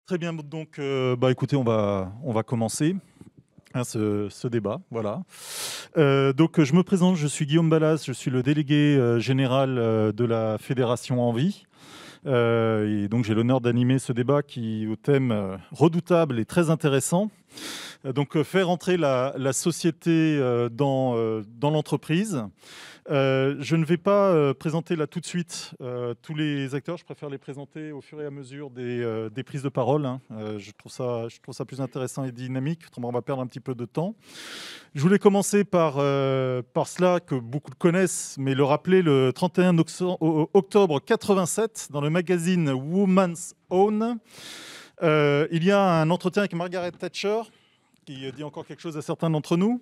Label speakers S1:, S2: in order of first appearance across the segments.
S1: Très bien, donc écoutez, on va commencer ce débat. Voilà. Donc je me présente, je suis Guillaume Ballas, je suis le délégué général de la Fédération Envie. Et donc j'ai l'honneur d'animer ce débat qui au thème redoutable et très intéressant. Donc faire entrer la société dans l'entreprise. Je ne vais pas présenter là tout de suite tous les acteurs. Je préfère les présenter au fur et à mesure des prises de parole, hein. Je trouve ça plus intéressant et dynamique. Autrement, on va perdre un petit peu de temps. Je voulais commencer par cela que beaucoup connaissent, mais le rappeler, le 31 octobre 87, dans le magazine Woman's Own, il y a un entretien avec Margaret Thatcher, qui dit encore quelque chose à certains d'entre nous,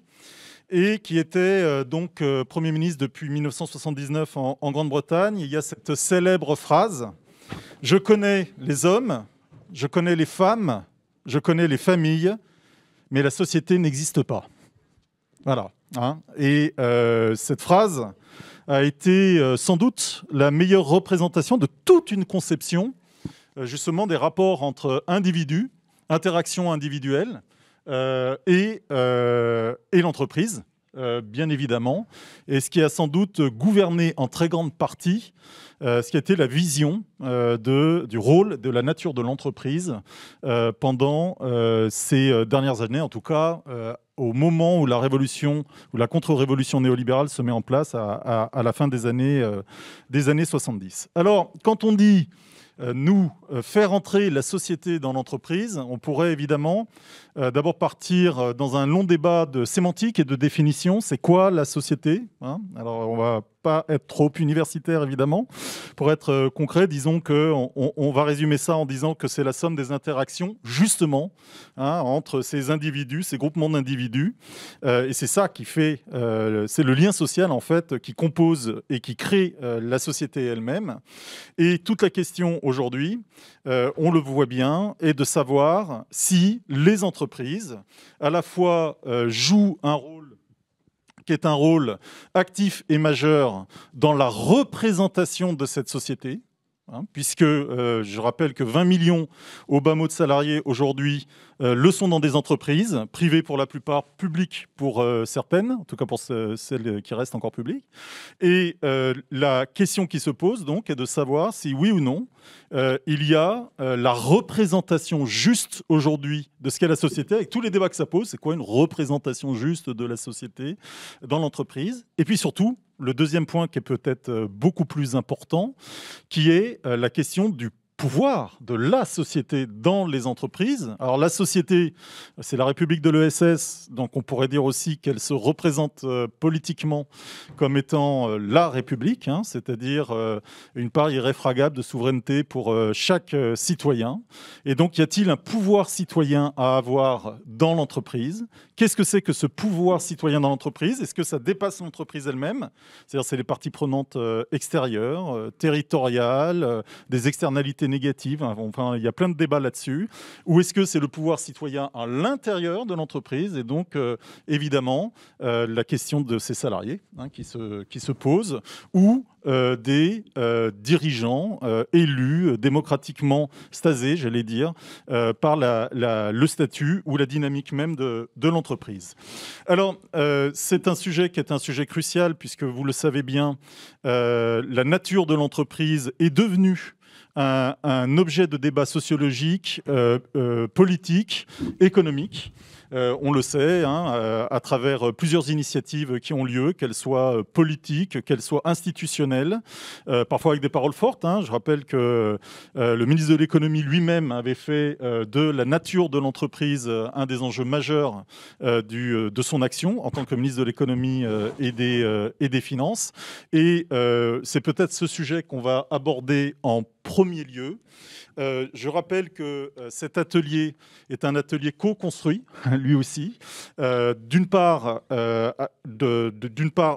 S1: et qui était Premier ministre depuis 1979 en Grande-Bretagne. Il y a cette célèbre phrase « Je connais les hommes, je connais les femmes, je connais les familles, mais la société n'existe pas. » Voilà. Hein. Et cette phrase a été sans doute la meilleure représentation de toute une conception justement des rapports entre individus, interactions individuelles, et l'entreprise, bien évidemment, et ce qui a sans doute gouverné en très grande partie ce qui a été la vision du rôle, de la nature de l'entreprise pendant ces dernières années, en tout cas au moment où la révolution, ou la contre-révolution néolibérale se met en place à la fin des années 70. Alors, quand on dit faire entrer la société dans l'entreprise, on pourrait évidemment d'abord partir dans un long débat de sémantique et de définition. C'est quoi la société, hein? Alors, on va pas être trop universitaire, évidemment. Pour être concret, disons qu'on va résumer ça en disant que c'est la somme des interactions, justement, hein, entre ces individus, ces groupements d'individus. Et c'est ça qui fait, c'est le lien social, en fait, qui compose et qui crée la société elle-même. Et toute la question aujourd'hui, on le voit bien, est de savoir si les entreprises, à la fois jouent un rôle qui est un rôle actif et majeur dans la représentation de cette société, hein, puisque je rappelle que 20 millions au bas mot de salariés aujourd'hui le sont dans des entreprises, privées pour la plupart, publiques pour certaines, en tout cas pour celles qui restent encore publiques. Et la question qui se pose donc est de savoir si oui ou non il y a la représentation juste aujourd'hui de ce qu'est la société, avec tous les débats que ça pose. C'est quoi une représentation juste de la société dans l'entreprise? Et puis surtout, le deuxième point qui est peut-être beaucoup plus important, qui est la question du pouvoir de la société dans les entreprises. Alors la société, c'est la République de l'ESS, donc on pourrait dire aussi qu'elle se représente politiquement comme étant la République, hein, c'est-à-dire une part irréfragable de souveraineté pour chaque citoyen. Et donc y a-t-il un pouvoir citoyen à avoir dans l'entreprise? Qu'est-ce que c'est que ce pouvoir citoyen dans l'entreprise? Est-ce que ça dépasse l'entreprise elle-même? C'est-à-dire c'est les parties prenantes extérieures, territoriales, des externalités négatives, enfin il y a plein de débats là-dessus. Ou est-ce que c'est le pouvoir citoyen à l'intérieur de l'entreprise? Et donc évidemment la question de ses salariés, hein, qui se pose, ou des dirigeants élus démocratiquement stasés, j'allais dire, par le statut ou la dynamique même de l'entreprise. Alors, c'est un sujet qui est un sujet crucial, puisque vous le savez bien, la nature de l'entreprise est devenue un objet de débat sociologique, politique, économique. On le sait, hein, à travers plusieurs initiatives qui ont lieu, qu'elles soient politiques, qu'elles soient institutionnelles, parfois avec des paroles fortes, hein. Je rappelle que le ministre de l'économie lui-même avait fait de la nature de l'entreprise un des enjeux majeurs de son action en tant que ministre de l'économie et des finances. Et c'est peut-être ce sujet qu'on va aborder en premier lieu. Je rappelle que cet atelier est un atelier co-construit, lui aussi, d'une part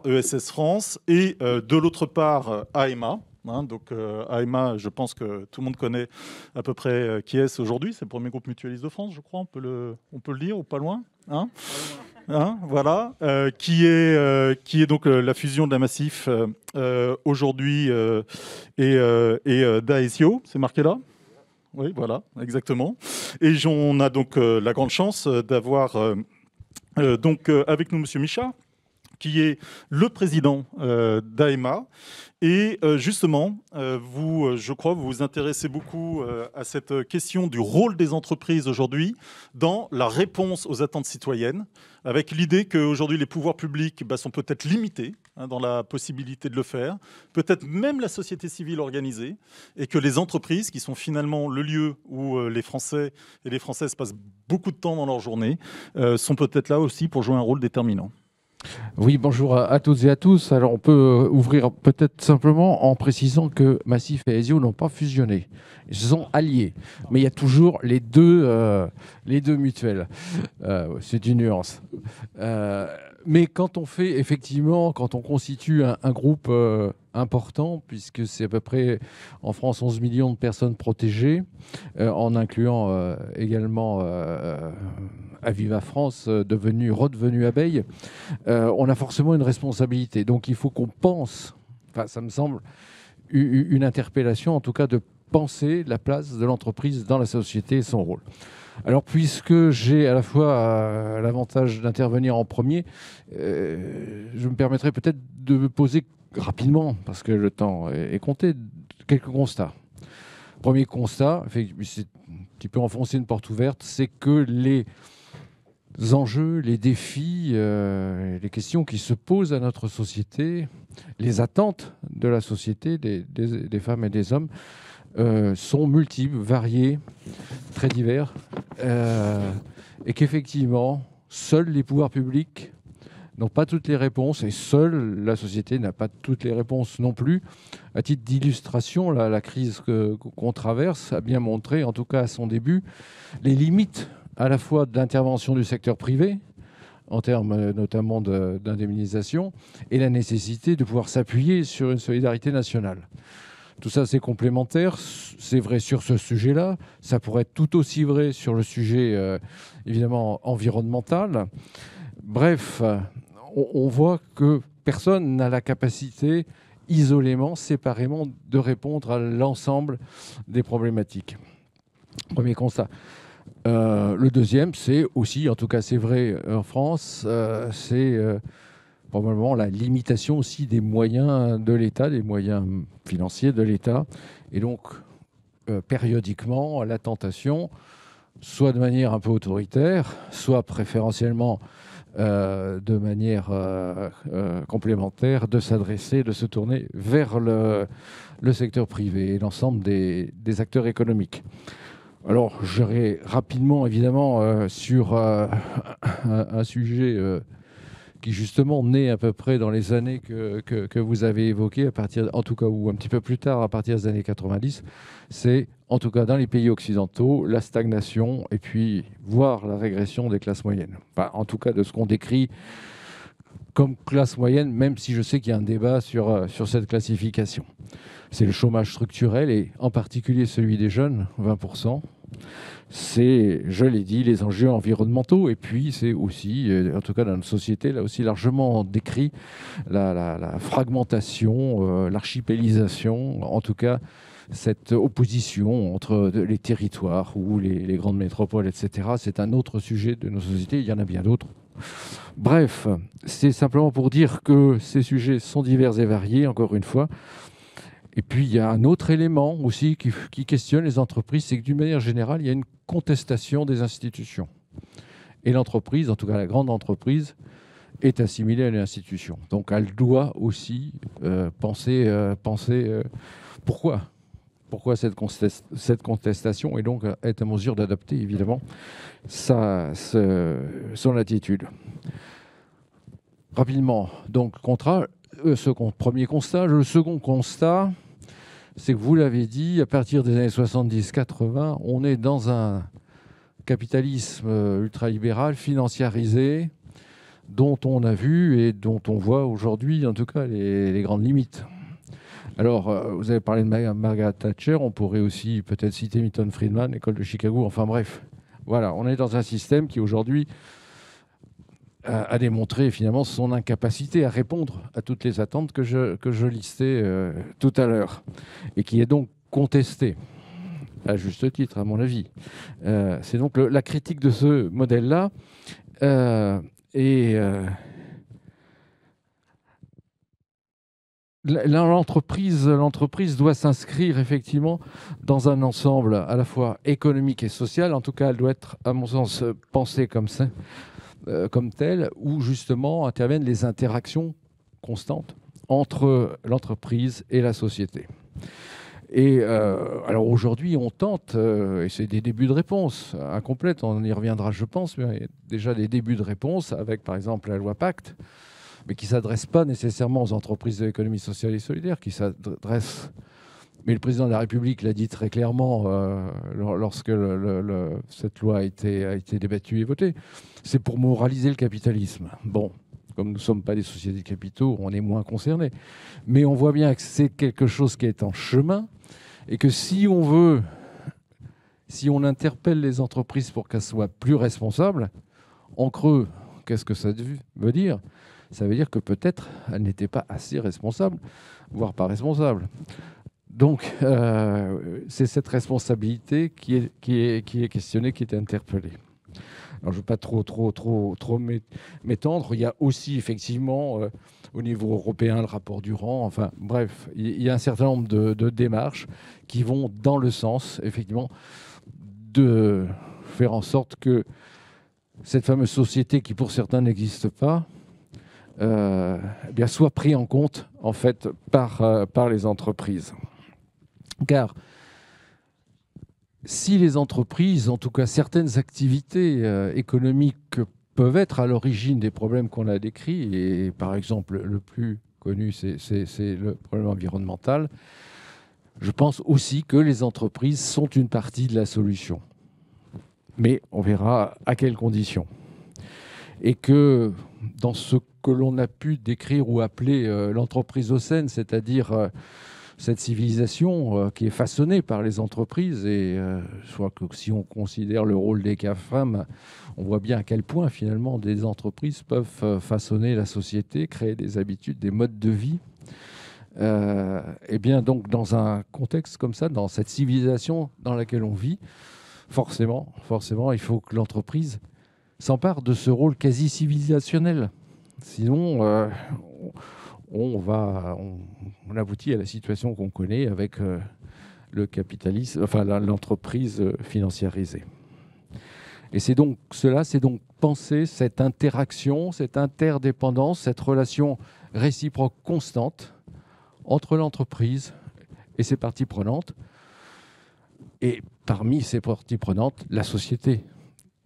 S1: ESS France et de l'autre part AEMA. Hein, donc AEMA, je pense que tout le monde connaît à peu près qui est aujourd'hui. C'est le premier groupe mutualiste de France, je crois. On peut le dire ou pas loin, hein, hein, voilà, qui est donc la fusion de la Massif aujourd'hui et d'Aesio. C'est marqué là? Oui, voilà, exactement. Et on a donc la grande chance d'avoir avec nous Monsieur Micha, qui est le président d'AEMA. Et justement, je crois, vous vous intéressez beaucoup à cette question du rôle des entreprises aujourd'hui dans la réponse aux attentes citoyennes, avec l'idée qu'aujourd'hui, les pouvoirs publics sont peut-être limités dans la possibilité de le faire, peut-être même la société civile organisée, et que les entreprises, qui sont finalement le lieu où les Français et les Françaises passent beaucoup de temps dans leur journée, sont peut-être là aussi pour jouer un rôle déterminant.
S2: Oui, bonjour à toutes et à tous. Alors, on peut ouvrir peut-être simplement en précisant que Massif et Aesio n'ont pas fusionné. Ils sont alliés. Mais il y a toujours les deux mutuelles. C'est une nuance. Mais quand on fait, effectivement, quand on constitue un groupe important, puisque c'est à peu près en France 11 millions de personnes protégées, en incluant également Aviva France, redevenu Abeille, on a forcément une responsabilité. Donc il faut qu'on pense, enfin ça me semble une interpellation, en tout cas de penser la place de l'entreprise dans la société et son rôle. Alors, puisque j'ai à la fois l'avantage d'intervenir en premier, je me permettrai peut-être de me poser rapidement, parce que le temps est compté, quelques constats. Premier constat, c'est un petit peu enfoncer une porte ouverte, c'est que les enjeux, les défis, les questions qui se posent à notre société, les attentes de la société, des femmes et des hommes, sont multiples, variés, très divers, et qu'effectivement, seuls les pouvoirs publics n'ont pas toutes les réponses, et seule la société n'a pas toutes les réponses non plus. À titre d'illustration, la crise qu'on traverse a bien montré, en tout cas à son début, les limites à la fois de l'intervention du secteur privé, en termes notamment d'indemnisation, et la nécessité de pouvoir s'appuyer sur une solidarité nationale. Tout ça, c'est complémentaire. C'est vrai sur ce sujet-là. Ça pourrait être tout aussi vrai sur le sujet, évidemment, environnemental. Bref, on voit que personne n'a la capacité, isolément, séparément, de répondre à l'ensemble des problématiques. Premier constat. Le deuxième, c'est aussi, en tout cas c'est vrai en France, c'est probablement la limitation aussi des moyens de l'État, des moyens financiers de l'État, et donc périodiquement la tentation, soit de manière un peu autoritaire, soit préférentiellement de manière complémentaire, de s'adresser, de se tourner vers le secteur privé et l'ensemble des acteurs économiques. Alors, j'irai rapidement, évidemment, sur un sujet qui, justement, naît à peu près dans les années que vous avez évoquées, en tout cas, ou un petit peu plus tard, à partir des années 90. C'est, en tout cas, dans les pays occidentaux, la stagnation et puis, voire la régression des classes moyennes. Enfin, en tout cas, de ce qu'on décrit comme classe moyenne, même si je sais qu'il y a un débat sur cette classification. C'est le chômage structurel et en particulier celui des jeunes, 20%. C'est, je l'ai dit, les enjeux environnementaux et puis c'est aussi, en tout cas dans notre société, là aussi largement décrit la fragmentation, l'archipélisation, en tout cas cette opposition entre les territoires ou les grandes métropoles, etc. C'est un autre sujet de nos sociétés, il y en a bien d'autres. Bref, c'est simplement pour dire que ces sujets sont divers et variés, encore une fois. Et puis, il y a un autre élément aussi qui questionne les entreprises, c'est que d'une manière générale, il y a une contestation des institutions. Et l'entreprise, en tout cas la grande entreprise, est assimilée à l'institution. Donc, elle doit aussi penser pourquoi cette contestation, et donc être en mesure d'adapter, évidemment, son attitude. Rapidement, donc, premier constat. Le second constat, c'est que vous l'avez dit, à partir des années 70-80, on est dans un capitalisme ultralibéral, financiarisé, dont on a vu et dont on voit aujourd'hui, en tout cas, les grandes limites. Alors, vous avez parlé de Margaret Thatcher, on pourrait aussi peut-être citer Milton Friedman, l'école de Chicago, enfin bref. Voilà, on est dans un système qui aujourd'hui a démontré finalement son incapacité à répondre à toutes les attentes que je listais tout à l'heure et qui est donc contesté. à juste titre, à mon avis. C'est donc la critique de ce modèle-là. L'entreprise doit s'inscrire effectivement dans un ensemble à la fois économique et social. En tout cas, elle doit être, à mon sens, pensée comme ça, comme telle, où justement interviennent les interactions constantes entre l'entreprise et la société. Et alors aujourd'hui, on tente, et c'est des débuts de réponse incomplètes, on y reviendra je pense, mais il y a déjà des débuts de réponse avec par exemple la loi Pacte, mais qui ne s'adresse pas nécessairement aux entreprises de l'économie sociale et solidaire, qui s'adresse... Mais le président de la République l'a dit très clairement lorsque cette loi a été débattue et votée, c'est pour moraliser le capitalisme. Bon, comme nous ne sommes pas des sociétés de capitaux, on est moins concernés. Mais on voit bien que c'est quelque chose qui est en chemin et que si on interpelle les entreprises pour qu'elles soient plus responsables, en creux, qu'est-ce que ça veut dire ? Ça veut dire que peut-être elles n'étaient pas assez responsables, voire pas responsables. Donc, c'est cette responsabilité qui est questionnée, qui est interpellée. Alors, je ne veux pas trop m'étendre. Il y a aussi, effectivement, au niveau européen, le rapport Durand. Enfin, bref, il y a un certain nombre de démarches qui vont dans le sens, effectivement, de faire en sorte que cette fameuse société, qui pour certains n'existe pas, eh bien, soit prise en compte, en fait, par les entreprises. Car si les entreprises, en tout cas certaines activités économiques, peuvent être à l'origine des problèmes qu'on a décrits, et par exemple le plus connu c'est le problème environnemental, je pense aussi que les entreprises sont une partie de la solution. Mais on verra à quelles conditions. Et que dans ce que l'on a pu décrire ou appeler l'anthroprisocène, c'est-à-dire cette civilisation qui est façonnée par les entreprises, et je crois que si on considère le rôle des GAFAM, on voit bien à quel point finalement des entreprises peuvent façonner la société, créer des habitudes, des modes de vie. Et bien donc dans un contexte comme ça, dans cette civilisation dans laquelle on vit, forcément, il faut que l'entreprise s'empare de ce rôle quasi civilisationnel. Sinon, on aboutit à la situation qu'on connaît avec le capitalisme, enfin l'entreprise financiarisée. Et c'est donc penser cette interaction, cette interdépendance, cette relation réciproque constante entre l'entreprise et ses parties prenantes, et parmi ces parties prenantes, la société.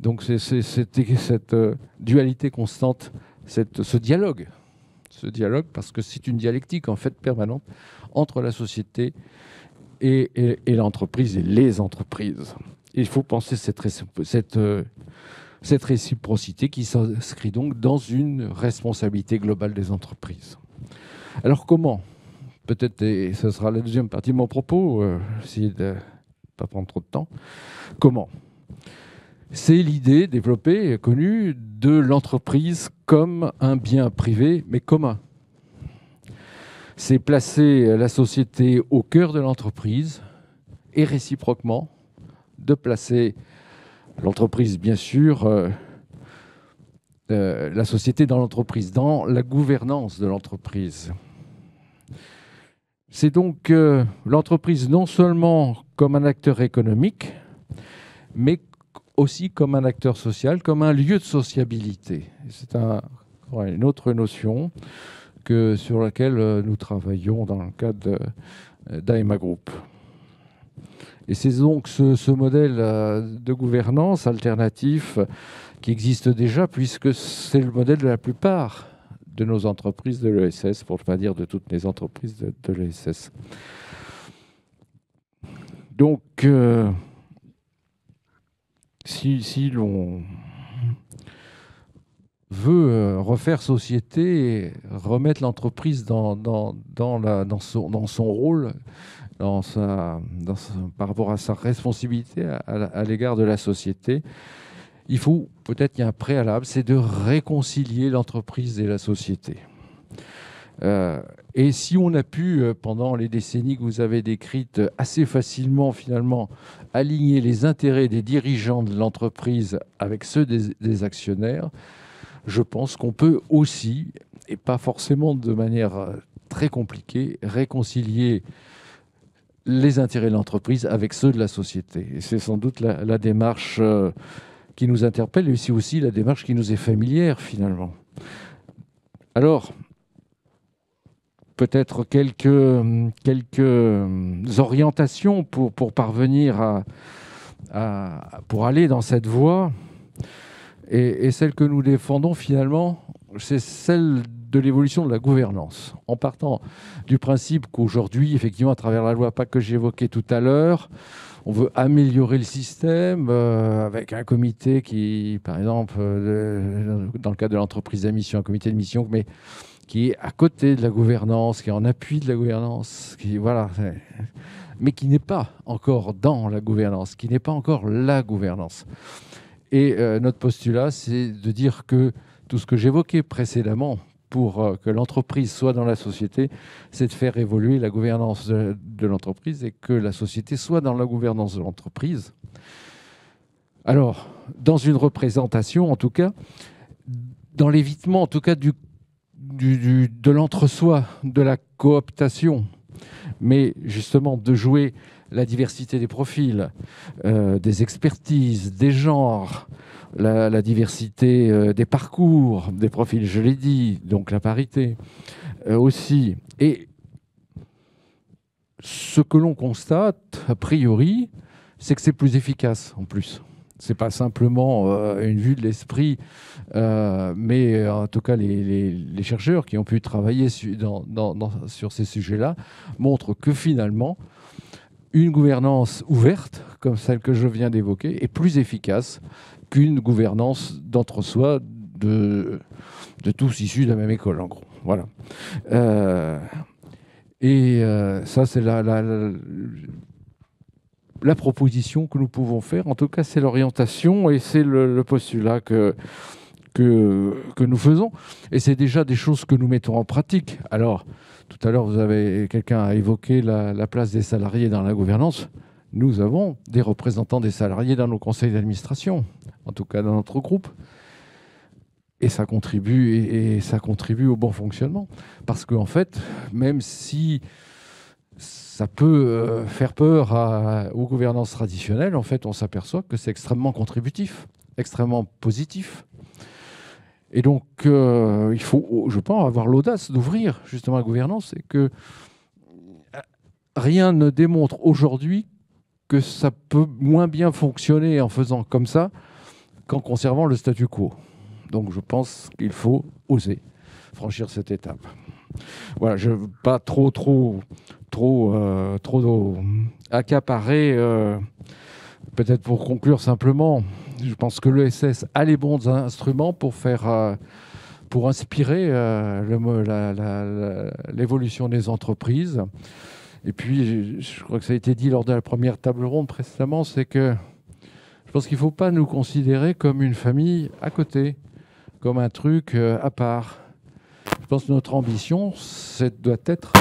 S2: Donc c'est cette dualité constante, ce dialogue, parce que c'est une dialectique en fait permanente entre la société et l'entreprise et les entreprises. Et il faut penser cette réciprocité qui s'inscrit donc dans une responsabilité globale des entreprises. Alors comment ? Peut-être, et ce sera la deuxième partie de mon propos, essayer de ne pas prendre trop de temps. Comment ? C'est l'idée développée et connue de l'entreprise comme un bien privé, mais commun. C'est placer la société au cœur de l'entreprise et réciproquement de placer l'entreprise, bien sûr, la société dans l'entreprise, dans la gouvernance de l'entreprise. C'est donc l'entreprise non seulement comme un acteur économique, mais aussi comme un acteur social, comme un lieu de sociabilité. C'est une autre notion sur laquelle nous travaillons dans le cadre d'AEMA Group. Et c'est donc ce modèle de gouvernance alternatif qui existe déjà, puisque c'est le modèle de la plupart de nos entreprises de l'ESS, pour ne pas dire de toutes les entreprises de l'ESS. Donc, si l'on veut refaire société, remettre l'entreprise dans son rôle, par rapport à sa responsabilité à l'égard de la société, il faut, peut-être il y a un préalable, c'est de réconcilier l'entreprise et la société. Et si on a pu, pendant les décennies que vous avez décrites, assez facilement, finalement, aligner les intérêts des dirigeants de l'entreprise avec ceux des actionnaires, je pense qu'on peut aussi, et pas forcément de manière très compliquée, réconcilier les intérêts de l'entreprise avec ceux de la société. Et c'est sans doute la démarche qui nous interpelle, et c'est aussi la démarche qui nous est familière, finalement. Alors, peut-être quelques orientations pour parvenir pour aller dans cette voie. Et celle que nous défendons, finalement, c'est celle de l'évolution de la gouvernance, en partant du principe qu'aujourd'hui, effectivement, à travers la loi PAC que j'évoquais tout à l'heure, on veut améliorer le système avec un comité qui, par exemple, dans le cadre de l'entreprise à mission, un comité de mission, mais qui est à côté de la gouvernance, qui est en appui de la gouvernance, mais qui n'est pas encore dans la gouvernance, qui n'est pas encore la gouvernance. Et notre postulat, c'est de dire que tout ce que j'évoquais précédemment pour que l'entreprise soit dans la société, c'est de faire évoluer la gouvernance de l'entreprise et que la société soit dans la gouvernance de l'entreprise. Alors, dans une représentation, en tout cas, dans l'évitement, en tout cas, de l'entre-soi, de la cooptation, mais justement de jouer la diversité des profils, des expertises, des genres, la diversité des parcours, des profils, je l'ai dit, donc la parité aussi. Et ce que l'on constate, a priori, c'est que c'est plus efficace en plus. C'est pas simplement une vue de l'esprit, mais en tout cas les chercheurs qui ont pu travailler sur ces sujets-là montrent que finalement, une gouvernance ouverte, comme celle que je viens d'évoquer, est plus efficace qu'une gouvernance d'entre-soi de tous issus de la même école, en gros. Voilà. Ça, c'est la proposition que nous pouvons faire. En tout cas, c'est l'orientation et c'est le postulat que nous faisons. Et c'est déjà des choses que nous mettons en pratique. Alors, tout à l'heure, quelqu'un a évoqué la place des salariés dans la gouvernance. Nous avons des représentants des salariés dans nos conseils d'administration, en tout cas dans notre groupe. Et ça contribue au bon fonctionnement. Parce qu'en fait, même si ça peut faire peur aux gouvernances traditionnelles, en fait, on s'aperçoit que c'est extrêmement contributif, extrêmement positif. Et donc, il faut, je pense, avoir l'audace d'ouvrir justement la gouvernance et que rien ne démontre aujourd'hui que ça peut moins bien fonctionner en faisant comme ça qu'en conservant le statu quo. Donc, je pense qu'il faut oser franchir cette étape. Voilà, je ne veux pas trop accaparer. Peut-être pour conclure simplement, je pense que l'ESS a les bons instruments pour inspirer l'évolution des entreprises. Et puis, je crois que ça a été dit lors de la première table ronde précédemment, c'est que je pense qu'il ne faut pas nous considérer comme une famille à côté, comme un truc à part. Je pense que notre ambition, doit être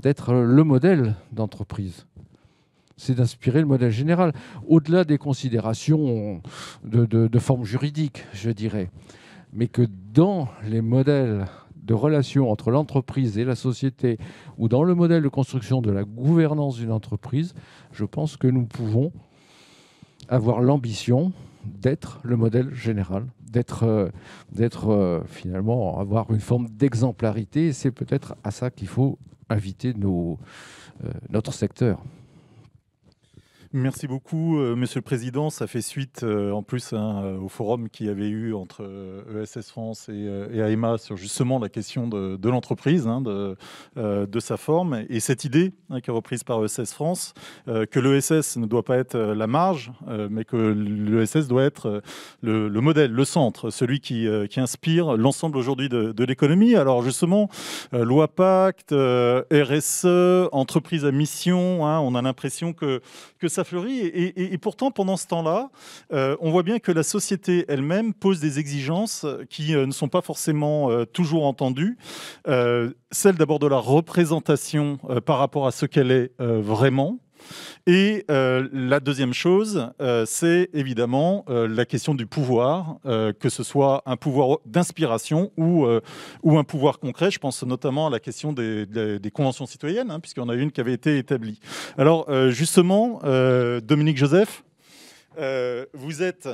S2: d'être le modèle d'entreprise. C'est d'inspirer le modèle général, au-delà des considérations de forme juridique, je dirais. Mais que dans les modèles de relations entre l'entreprise et la société, ou dans le modèle de construction de la gouvernance d'une entreprise, je pense que nous pouvons avoir l'ambition d'être le modèle général, d'être finalement, avoir une forme d'exemplarité. Et c'est peut-être à ça qu'il faut inviter notre secteur.
S1: Merci beaucoup, Monsieur le Président. Ça fait suite en plus au forum qu'il y avait eu entre ESS France et AEMA sur justement la question de l'entreprise, de sa forme. Et cette idée qui est reprise par ESS France, que l'ESS ne doit pas être la marge, mais que l'ESS doit être le modèle, le centre, celui qui inspire l'ensemble aujourd'hui de l'économie. Alors justement, loi Pacte, RSE, entreprise à mission, on a l'impression que ça ça fleurit. Et pourtant, pendant ce temps-là, on voit bien que la société elle-même pose des exigences qui ne sont pas forcément toujours entendues. Celle d'abord de la représentation par rapport à ce qu'elle est vraiment. Et la deuxième chose, c'est évidemment la question du pouvoir, que ce soit un pouvoir d'inspiration ou un pouvoir concret. Je pense notamment à la question des conventions citoyennes, hein, puisqu'il y en a une qui avait été établie. Alors justement, Dominique Joseph, vous êtes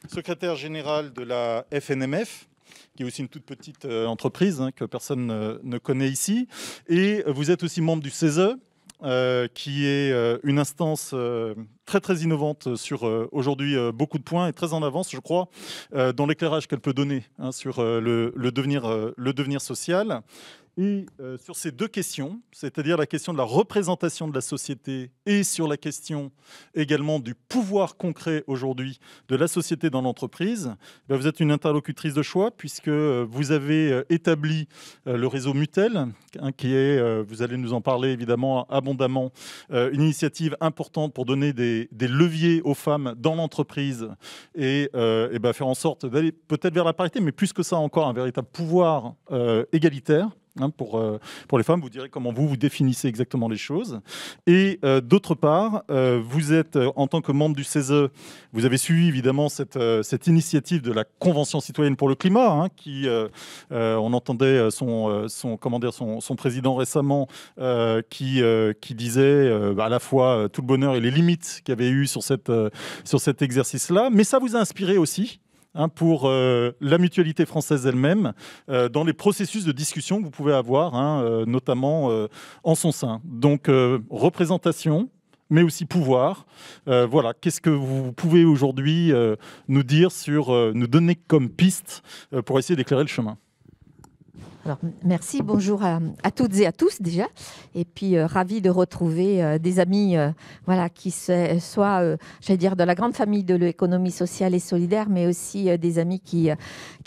S1: secrétaire général de la FNMF, qui est aussi une toute petite entreprise hein, que personne ne connaît ici, et vous êtes aussi membre du CESE, qui est une instance très très innovante sur aujourd'hui beaucoup de points et très en avance, je crois, dans l'éclairage qu'elle peut donner hein, sur le devenir social. Et sur ces deux questions, c'est-à-dire la question de la représentation de la société et sur la question également du pouvoir concret aujourd'hui de la société dans l'entreprise, vous êtes une interlocutrice de choix puisque vous avez établi le réseau Mutel, hein, qui est, vous allez nous en parler évidemment abondamment, une initiative importante pour donner des leviers aux femmes dans l'entreprise et faire en sorte d'aller peut-être vers la parité, mais plus que ça encore, un véritable pouvoir égalitaire. Hein, pour les femmes, vous direz comment vous définissez exactement les choses. Et d'autre part, vous êtes, en tant que membre du CESE, vous avez suivi évidemment cette initiative de la Convention citoyenne pour le climat, hein, qui, on entendait son président récemment, qui disait à la fois tout le bonheur et les limites qu'il y avait eu sur cet exercice-là. Mais ça vous a inspiré aussi, hein, pour la mutualité française elle-même, dans les processus de discussion que vous pouvez avoir, hein, notamment en son sein. Donc, représentation, mais aussi pouvoir. Voilà, qu'est-ce que vous pouvez aujourd'hui nous dire nous donner comme piste pour essayer d'éclairer le chemin ?
S3: Alors, merci, bonjour à toutes et à tous déjà. Et puis, ravi de retrouver des amis voilà, qui soient, j'allais dire, de la grande famille de l'économie sociale et solidaire, mais aussi des amis que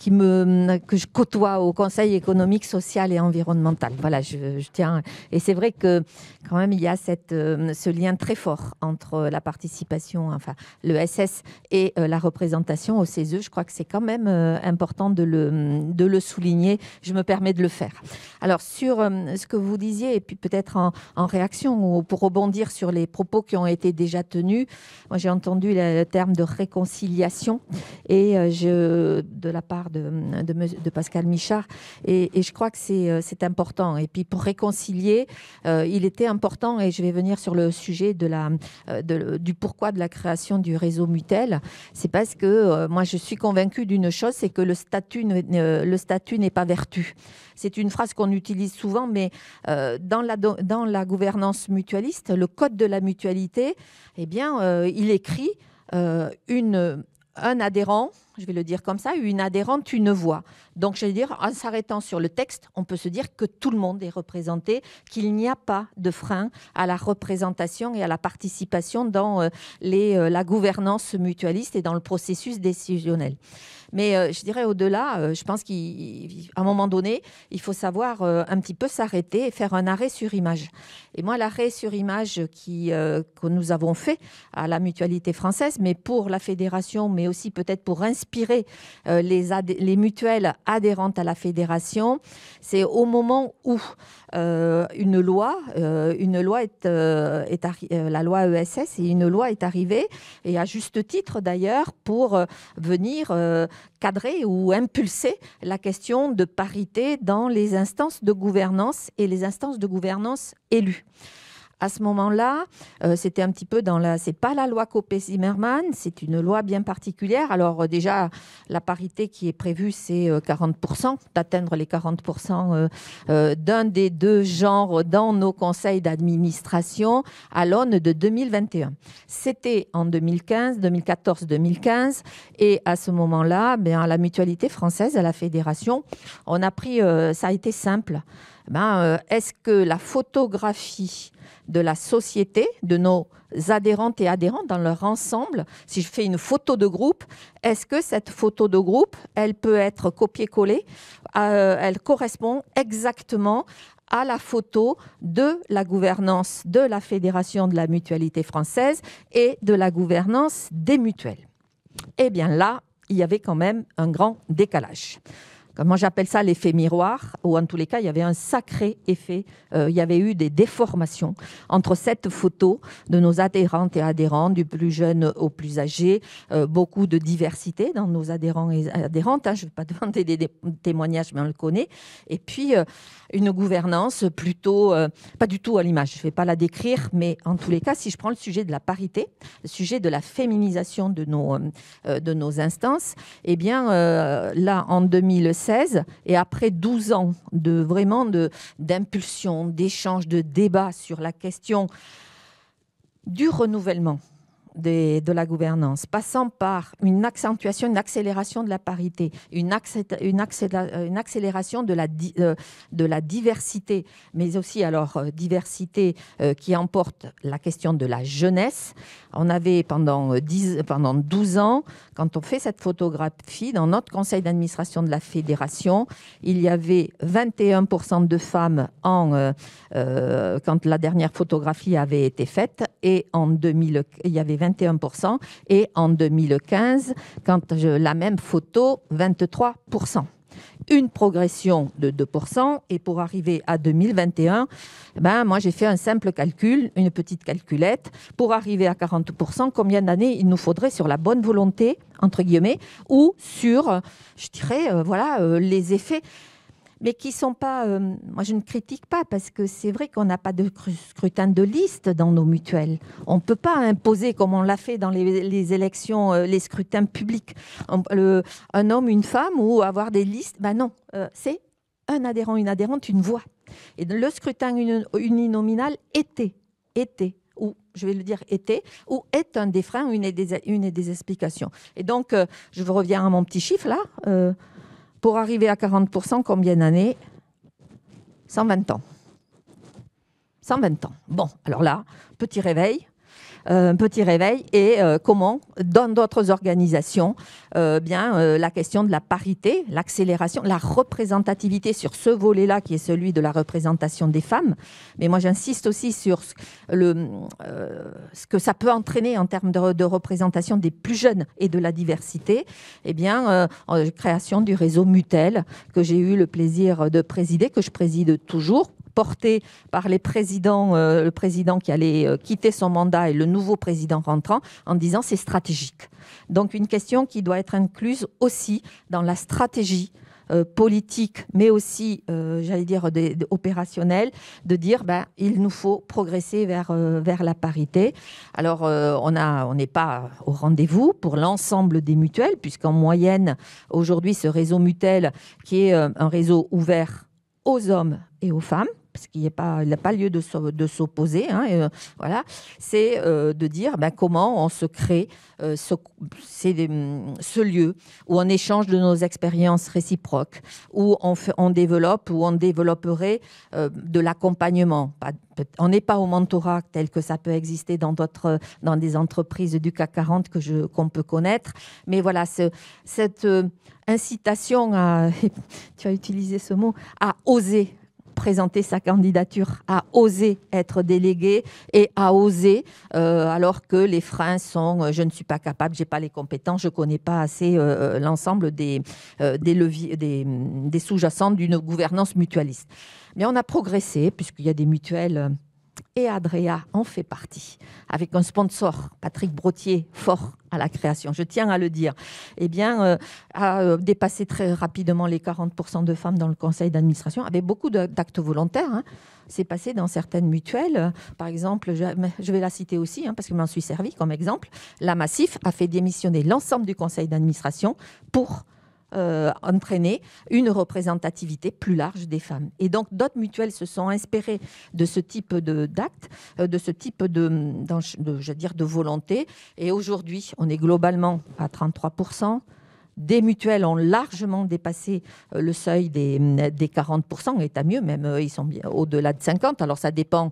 S3: je côtoie au Conseil économique, social et environnemental. Voilà, je tiens. Et c'est vrai que quand même, il y a ce lien très fort entre la participation, enfin, le SS et la représentation au CESE. Je crois que c'est quand même important de le souligner. Je me permets de le faire. Alors, sur ce que vous disiez, et puis peut-être en réaction ou pour rebondir sur les propos qui ont été déjà tenus, moi j'ai entendu le terme de réconciliation et de la part de Pascal Michard, et je crois que c'est important. Et puis pour réconcilier, il était important, et je vais venir sur le sujet du pourquoi de la création du réseau Mutel. C'est parce que moi je suis convaincue d'une chose, c'est que le statut n'est pas vertu. C'est une phrase qu'on utilise souvent, mais dans la gouvernance mutualiste, le code de la mutualité, eh bien, il écrit un adhérent, je vais le dire comme ça, une adhérente, une voix. Donc, je vais dire, en s'arrêtant sur le texte, on peut se dire que tout le monde est représenté, qu'il n'y a pas de frein à la représentation et à la participation dans la gouvernance mutualiste et dans le processus décisionnel. Mais je dirais au-delà, je pense qu'à un moment donné, il faut savoir un petit peu s'arrêter et faire un arrêt sur image. Et moi, l'arrêt sur image que nous avons fait à la mutualité française, mais pour la fédération, mais aussi peut-être pour inspirer les mutuelles adhérentes à la fédération, c'est au moment où la loi ESS et une loi est arrivée, et à juste titre d'ailleurs, pour venir cadrer ou impulser la question de parité dans les instances de gouvernance et les instances de gouvernance élues. À ce moment-là, c'était un petit peu c'est pas la loi Copé-Zimmermann, c'est une loi bien particulière. Alors déjà, la parité qui est prévue, c'est 40%, d'atteindre les 40% d'un des deux genres dans nos conseils d'administration à l'aune de 2021. C'était en 2014-2015, et à ce moment-là, à la mutualité française, à la fédération, on a pris, ça a été simple. Est-ce que la photographie de la société, de nos adhérentes et adhérents dans leur ensemble, si je fais une photo de groupe, est-ce que cette photo de groupe, elle peut être copiée-collée, elle correspond exactement à la photo de la gouvernance de la Fédération de la Mutualité française et de la gouvernance des mutuelles. Eh bien là, il y avait quand même un grand décalage. Moi, j'appelle ça l'effet miroir, ou en tous les cas, il y avait un sacré effet. Il y avait eu des déformations entre cette photo de nos adhérentes et adhérents, du plus jeune au plus âgé, beaucoup de diversité dans nos adhérents et adhérentes. Je ne vais pas demander des témoignages, mais on le connaît. Et puis, une gouvernance plutôt, pas du tout à l'image. Je ne vais pas la décrire, mais en tous les cas, si je prends le sujet de la parité, le sujet de la féminisation de nos instances, eh bien, là, en 2016, et après 12 ans d'impulsion, d'échange, de débat sur la question du renouvellement de la gouvernance, passant par une accentuation, une accélération de la parité, une accélération de la diversité, mais aussi diversité qui emporte la question de la jeunesse. On avait pendant 12 ans, quand on fait cette photographie, dans notre conseil d'administration de la fédération, il y avait 21% de femmes quand la dernière photographie avait été faite, et en 2000, il y avait 21%, et en 2015, la même photo, 23%. Une progression de 2%, et pour arriver à 2021, moi j'ai fait un simple calcul, une petite calculette, pour arriver à 40%, combien d'années il nous faudrait sur la bonne volonté, entre guillemets, ou sur, je dirais, les effets, mais qui ne sont pas... moi, je ne critique pas, parce que c'est vrai qu'on n'a pas de scrutin de liste dans nos mutuelles. On ne peut pas imposer, comme on l'a fait dans les élections, les scrutins publics, un homme, une femme, ou avoir des listes. Non, c'est un adhérent, une adhérente, une voix. Et le scrutin uninominal ou je vais le dire ou est un des freins, une des explications. Et donc, je reviens à mon petit chiffre là. Pour arriver à 40%, combien d'années ? 120 ans. 120 ans. Bon, alors là, petit réveil. Et comment, dans d'autres organisations, la question de la parité, l'accélération, la représentativité sur ce volet-là qui est celui de la représentation des femmes. Mais moi, j'insiste aussi sur ce que ça peut entraîner en termes de représentation des plus jeunes et de la diversité. Création du réseau Mutel que j'ai eu le plaisir de présider, que je préside toujours, porté par le président qui allait quitter son mandat et le nouveau président rentrant, en disant c'est stratégique. Donc une question qui doit être incluse aussi dans la stratégie politique, mais aussi, opérationnelle, de dire il nous faut progresser vers la parité. Alors, on n'est pas au rendez-vous pour l'ensemble des mutuelles, puisqu'en moyenne, aujourd'hui, ce réseau Mutel, qui est un réseau ouvert aux hommes et aux femmes, parce qu'il n'a pas lieu de s'opposer, c'est de dire comment on se crée ce lieu où on échange de nos expériences réciproques, où on développe, où on développerait de l'accompagnement. On n'est pas au mentorat tel que ça peut exister dans des entreprises du CAC 40 qu'on peut connaître, mais voilà, cette incitation à, tu as utilisé ce mot, à oser présenter sa candidature, à oser être délégué et à oser, alors que les freins sont je ne suis pas capable, je n'ai pas les compétences, je ne connais pas assez l'ensemble des leviers, des sous-jacents d'une gouvernance mutualiste. Mais on a progressé, puisqu'il y a des mutuelles, et Adrea en fait partie, avec un sponsor, Patrick Brottier, fort à la création, je tiens à le dire, a dépassé très rapidement les 40% de femmes dans le conseil d'administration, avec beaucoup d'actes volontaires. C'est passé dans certaines mutuelles. Par exemple, je vais la citer aussi, parce que je m'en suis servi comme exemple. La Massif a fait démissionner l'ensemble du conseil d'administration pour entraîner une représentativité plus large des femmes. Et donc, d'autres mutuelles se sont inspirées de ce type d'actes, de ce type de volonté. Et aujourd'hui, on est globalement à 33%. Des mutuelles ont largement dépassé le seuil des 40%, et tant mieux, même ils sont bien au-delà de 50%. Alors, ça dépend,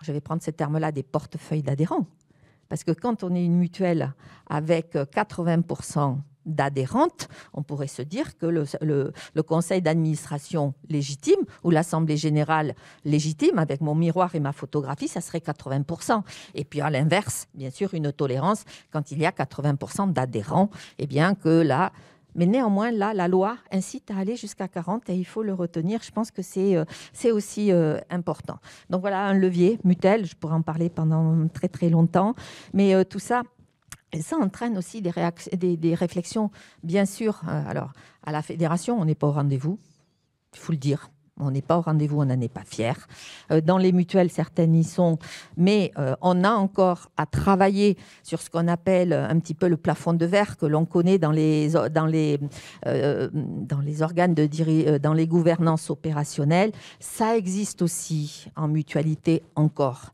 S3: je vais prendre ce terme-là, des portefeuilles d'adhérents. Parce que quand on est une mutuelle avec 80% d'adhérentes, on pourrait se dire que le conseil d'administration légitime ou l'assemblée générale légitime, avec mon miroir et ma photographie, ça serait 80%. Et puis à l'inverse, bien sûr, une tolérance quand il y a 80% d'adhérents, et bien que là... Mais néanmoins, là, la loi incite à aller jusqu'à 40 et il faut le retenir. Je pense que c'est aussi important. Donc voilà, un levier, Mutuelle, je pourrais en parler pendant très très longtemps. Mais tout ça, ça entraîne aussi des réflexions, bien sûr. Alors, à la fédération, on n'est pas au rendez-vous, il faut le dire. On n'est pas au rendez-vous, on n'en est pas fiers. Dans les mutuelles, certaines y sont, mais on a encore à travailler sur ce qu'on appelle un petit peu le plafond de verre que l'on connaît dans les organes dans les gouvernances opérationnelles. Ça existe aussi en mutualité encore.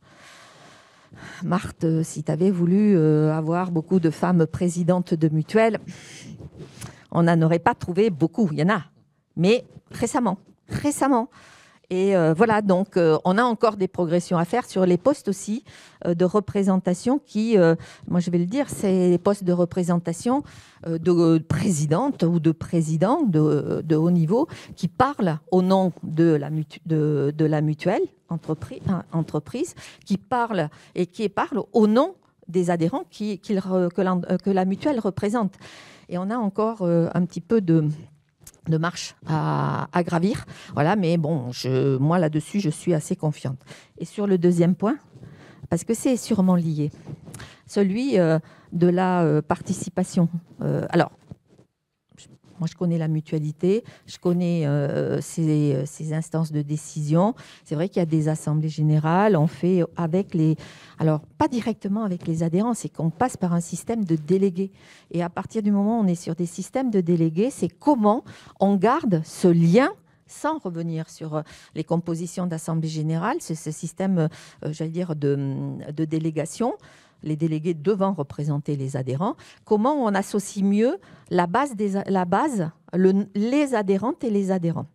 S3: Marthe, si tu avais voulu avoir beaucoup de femmes présidentes de mutuelles, on n'en aurait pas trouvé beaucoup, il y en a, mais récemment. Et voilà, donc on a encore des progressions à faire sur les postes aussi de représentation qui, moi je vais le dire, c'est les postes de représentation de présidente ou de président de haut niveau qui parlent au nom de la mutuelle entreprise, qui parlent au nom des adhérents que la mutuelle représente. Et on a encore un petit peu de marche à gravir. Voilà, mais bon, moi là-dessus, je suis assez confiante. Et sur le deuxième point, parce que c'est sûrement lié, celui de la participation. Alors, moi, je connais la mutualité, je connais ces instances de décision. C'est vrai qu'il y a des assemblées générales, on fait avec alors pas directement avec les adhérents, c'est qu'on passe par un système de délégués. Et à partir du moment où on est sur des systèmes de délégués, c'est comment on garde ce lien sans revenir sur les compositions d'assemblée générale, c'est ce système, j'allais dire, de délégation, les délégués devant représenter les adhérents, comment on associe mieux les adhérentes et les adhérents.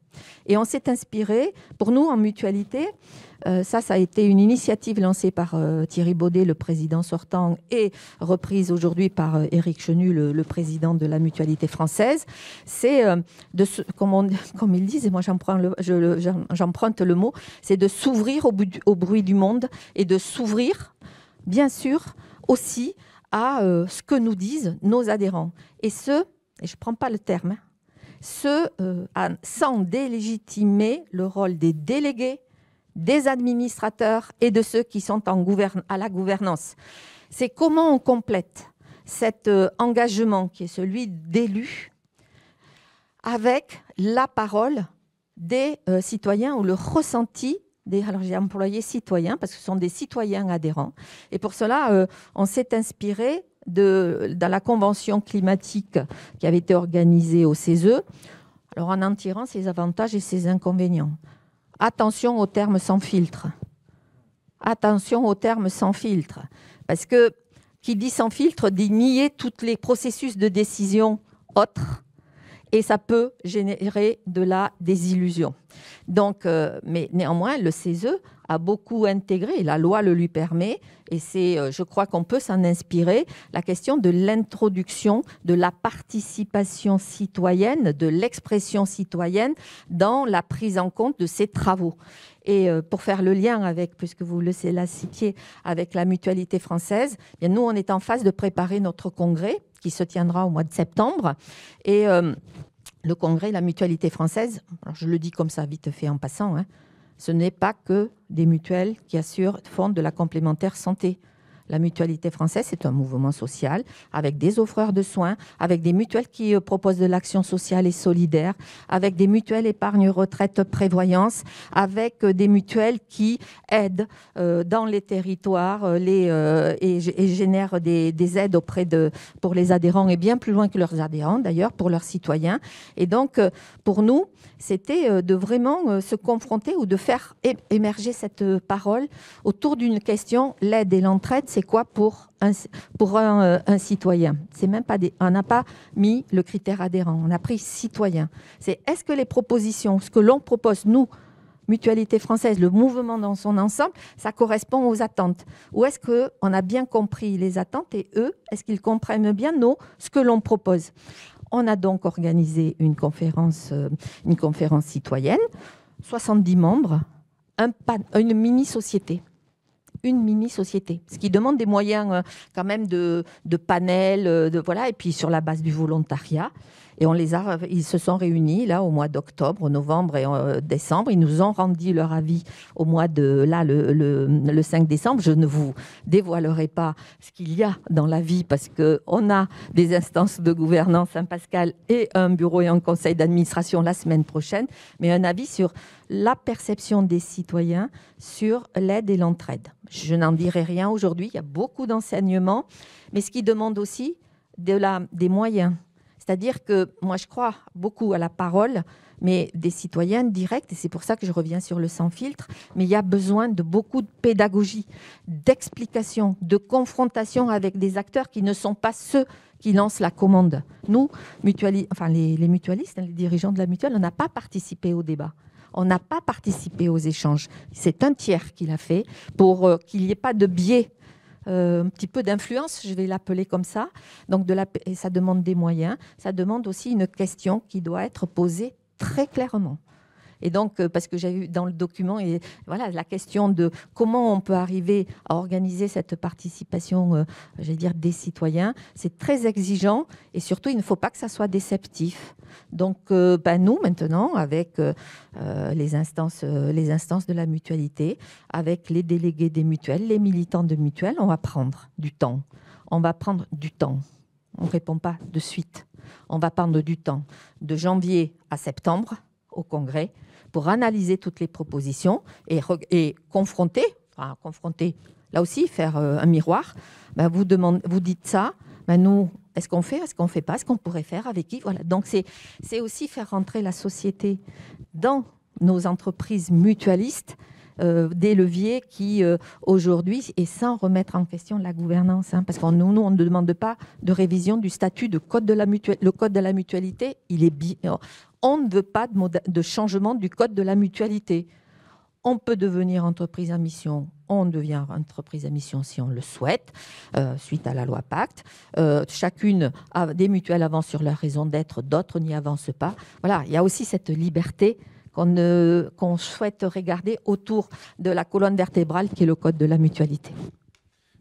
S3: Et on s'est inspiré, pour nous en mutualité, ça a été une initiative lancée par Thierry Baudet, le président sortant, et reprise aujourd'hui par Éric Chenu, le président de la mutualité française. C'est, comme ils disent, et moi j'emprunte le mot, c'est de s'ouvrir au bruit du monde et de s'ouvrir, bien sûr, aussi à ce que nous disent nos adhérents. Et je ne prends pas le terme, sans délégitimer le rôle des délégués, des administrateurs et de ceux qui sont à la gouvernance. C'est comment on complète cet engagement qui est celui d'élus avec la parole des citoyens ou le ressenti alors j'ai employé citoyens parce que ce sont des citoyens adhérents. Et pour cela, on s'est inspiré dans la convention climatique qui avait été organisée au CESE, alors en tirant ses avantages et ses inconvénients. Attention aux termes sans filtre. Attention aux termes sans filtre. Parce que qui dit sans filtre dit nier tous les processus de décision autres. Et ça peut générer de la désillusion. Donc, mais néanmoins, le CESE a beaucoup intégré, et la loi le lui permet, et je crois qu'on peut s'en inspirer, la question de l'introduction de la participation citoyenne, de l'expression citoyenne dans la prise en compte de ces travaux. Et pour faire le lien avec, puisque vous le citiez, avec la mutualité française, bien nous, on est en phase de préparer notre congrès qui se tiendra au mois de septembre. Et le congrès, la mutualité française, alors je le dis comme ça, vite fait en passant, ce n'est pas que des mutuelles qui font de la complémentaire santé. La mutualité française, c'est un mouvement social avec des offreurs de soins, avec des mutuelles qui proposent de l'action sociale et solidaire, avec des mutuelles épargne retraite prévoyance, avec des mutuelles qui aident dans les territoires et génèrent des aides pour les adhérents et bien plus loin que leurs adhérents d'ailleurs, pour leurs citoyens. Et donc, pour nous, c'était de vraiment se confronter ou de faire émerger cette parole autour d'une question, l'aide et l'entraide, c'est quoi pour un citoyen? C'est même pas on n'a pas mis le critère adhérent, on a pris citoyen. C'est est-ce que les propositions, ce que l'on propose, nous, Mutualité française, le mouvement dans son ensemble, ça correspond aux attentes. Ou est-ce qu'on a bien compris les attentes et eux, est-ce qu'ils comprennent bien ce que l'on propose? On a donc organisé une conférence citoyenne, 70 membres, une mini-société. Une mini-société, ce qui demande des moyens quand même de panel, voilà, et puis sur la base du volontariat. Et ils se sont réunis là au mois d'octobre, novembre et décembre. Ils nous ont rendu leur avis au mois de le 5 décembre. Je ne vous dévoilerai pas ce qu'il y a dans la vie parce qu'on a des instances de gouvernance Saint-Pascal et un bureau et un conseil d'administration la semaine prochaine, mais un avis sur la perception des citoyens sur l'aide et l'entraide. Je n'en dirai rien aujourd'hui, il y a beaucoup d'enseignements, mais ce qui demande aussi des moyens. C'est-à-dire que moi, je crois beaucoup à la parole, mais des citoyens directs, et c'est pour ça que je reviens sur le sans filtre, mais il y a besoin de beaucoup de pédagogie, d'explication, de confrontation avec des acteurs qui ne sont pas ceux qui lancent la commande. Nous, les mutualistes, les dirigeants de la mutuelle, on n'a pas participé au débat. On n'a pas participé aux échanges. C'est un tiers qui l'a fait pour qu'il n'y ait pas de biais. Un petit peu d'influence, je vais l'appeler comme ça. Donc et ça demande des moyens. Ça demande aussi une question qui doit être posée très clairement. Et donc, parce que j'ai vu dans le document, et voilà, la question de comment on peut arriver à organiser cette participation, j'allais dire, des citoyens, c'est très exigeant et surtout, il ne faut pas que ça soit déceptif. Donc, nous, maintenant, avec les instances de la mutualité, avec les délégués des mutuelles, les militants de mutuelles, on va prendre du temps. On va prendre du temps. On ne répond pas de suite. On va prendre du temps de janvier à septembre au Congrès pour analyser toutes les propositions et confronter, là aussi, faire un miroir. Vous dites ça, nous, est-ce qu'on fait pas, est-ce qu'on pourrait faire, avec qui? Voilà. Donc, c'est aussi faire rentrer la société dans nos entreprises mutualistes, des leviers qui, aujourd'hui, et sans remettre en question la gouvernance, parce qu'on nous, on ne demande pas de révision du statut de code de la mutualité. Le code de la mutualité, on ne veut pas de changement du code de la mutualité. On peut devenir entreprise à mission, on devient entreprise à mission si on le souhaite, suite à la loi Pacte. Chacune des mutuelles avancent sur leur raison d'être, d'autres n'y avancent pas. Voilà, il y a aussi cette liberté qu'on souhaite regarder autour de la colonne vertébrale qui est le code de la mutualité.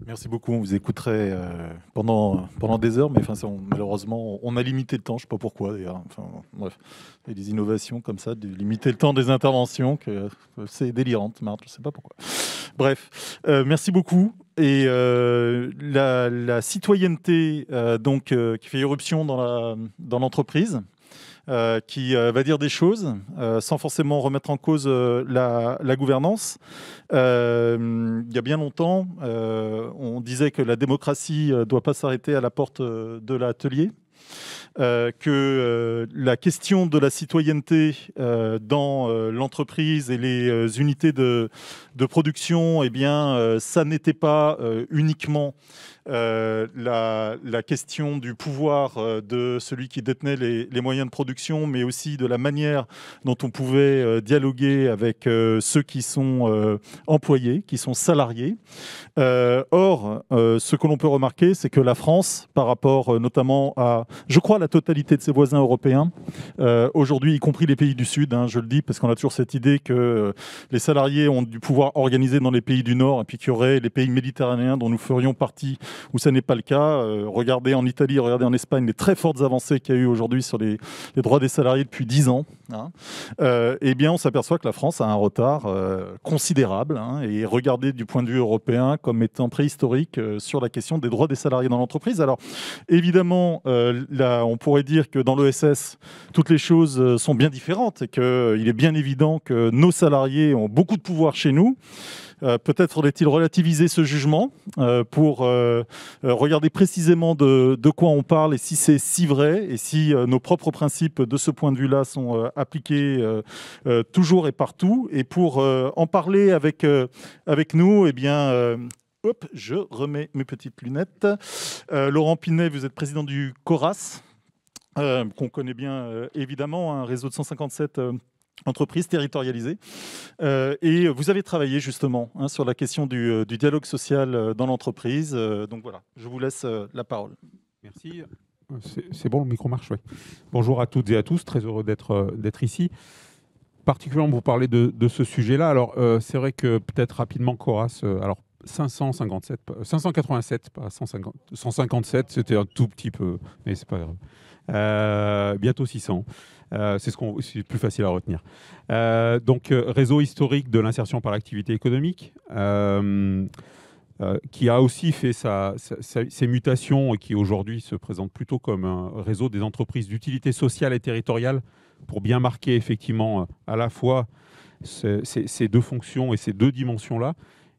S1: Merci beaucoup. On vous écouterait pendant des heures, mais malheureusement, on a limité le temps. Je ne sais pas pourquoi, d'ailleurs. Bref, il y a des innovations comme ça, de limiter le temps des interventions, que c'est délirant, Marthe, je ne sais pas pourquoi. Bref, merci beaucoup. Et la citoyenneté qui fait irruption dans l'entreprise, qui va dire des choses sans forcément remettre en cause la gouvernance. Il y a bien longtemps, on disait que la démocratie ne doit pas s'arrêter à la porte de l'atelier. Que la question de la citoyenneté dans l'entreprise et les unités de production, ça n'était pas uniquement la question du pouvoir de celui qui détenait les moyens de production, mais aussi de la manière dont on pouvait dialoguer avec ceux qui sont employés, qui sont salariés. Or, ce que l'on peut remarquer, c'est que la France, par rapport notamment à, je crois, la totalité de ses voisins européens, aujourd'hui, y compris les pays du Sud, je le dis parce qu'on a toujours cette idée que les salariés ont du pouvoir organisé dans les pays du Nord et puis qu'il y aurait les pays méditerranéens dont nous ferions partie, où ça n'est pas le cas. Regardez en Italie, regardez en Espagne, les très fortes avancées qu'il y a eu aujourd'hui sur les droits des salariés depuis 10 ans. On s'aperçoit que la France a un retard considérable et regardé du point de vue européen comme étant préhistorique sur la question des droits des salariés dans l'entreprise. Alors, évidemment, on pourrait dire que dans l'ESS, toutes les choses sont bien différentes et qu'il est bien évident que nos salariés ont beaucoup de pouvoir chez nous. Peut-être faudrait-il relativiser ce jugement pour regarder précisément de quoi on parle et si c'est si vrai et si nos propres principes de ce point de vue-là sont appliqués toujours et partout. Et pour en parler avec nous, je remets mes petites lunettes. Laurent Pinet, vous êtes président du CORAS, qu'on connaît bien évidemment, un réseau de 157 entreprise territorialisée. Et vous avez travaillé justement sur la question du dialogue social dans l'entreprise. Donc voilà, je vous laisse la parole.
S4: Merci. C'est bon, le micro marche, oui. Bonjour à toutes et à tous, très heureux d'être ici. Particulièrement pour parler de ce sujet-là. Alors, c'est vrai que peut-être rapidement, Coras, alors 587, pas 157, c'était un tout petit peu, mais c'est pas grave. Bientôt 600. C'est plus facile à retenir. Donc, réseau historique de l'insertion par l'activité économique, qui a aussi fait ses mutations et qui aujourd'hui se présente plutôt comme un réseau des entreprises d'utilité sociale et territoriale pour bien marquer effectivement à la fois ces deux fonctions et ces deux dimensions-là.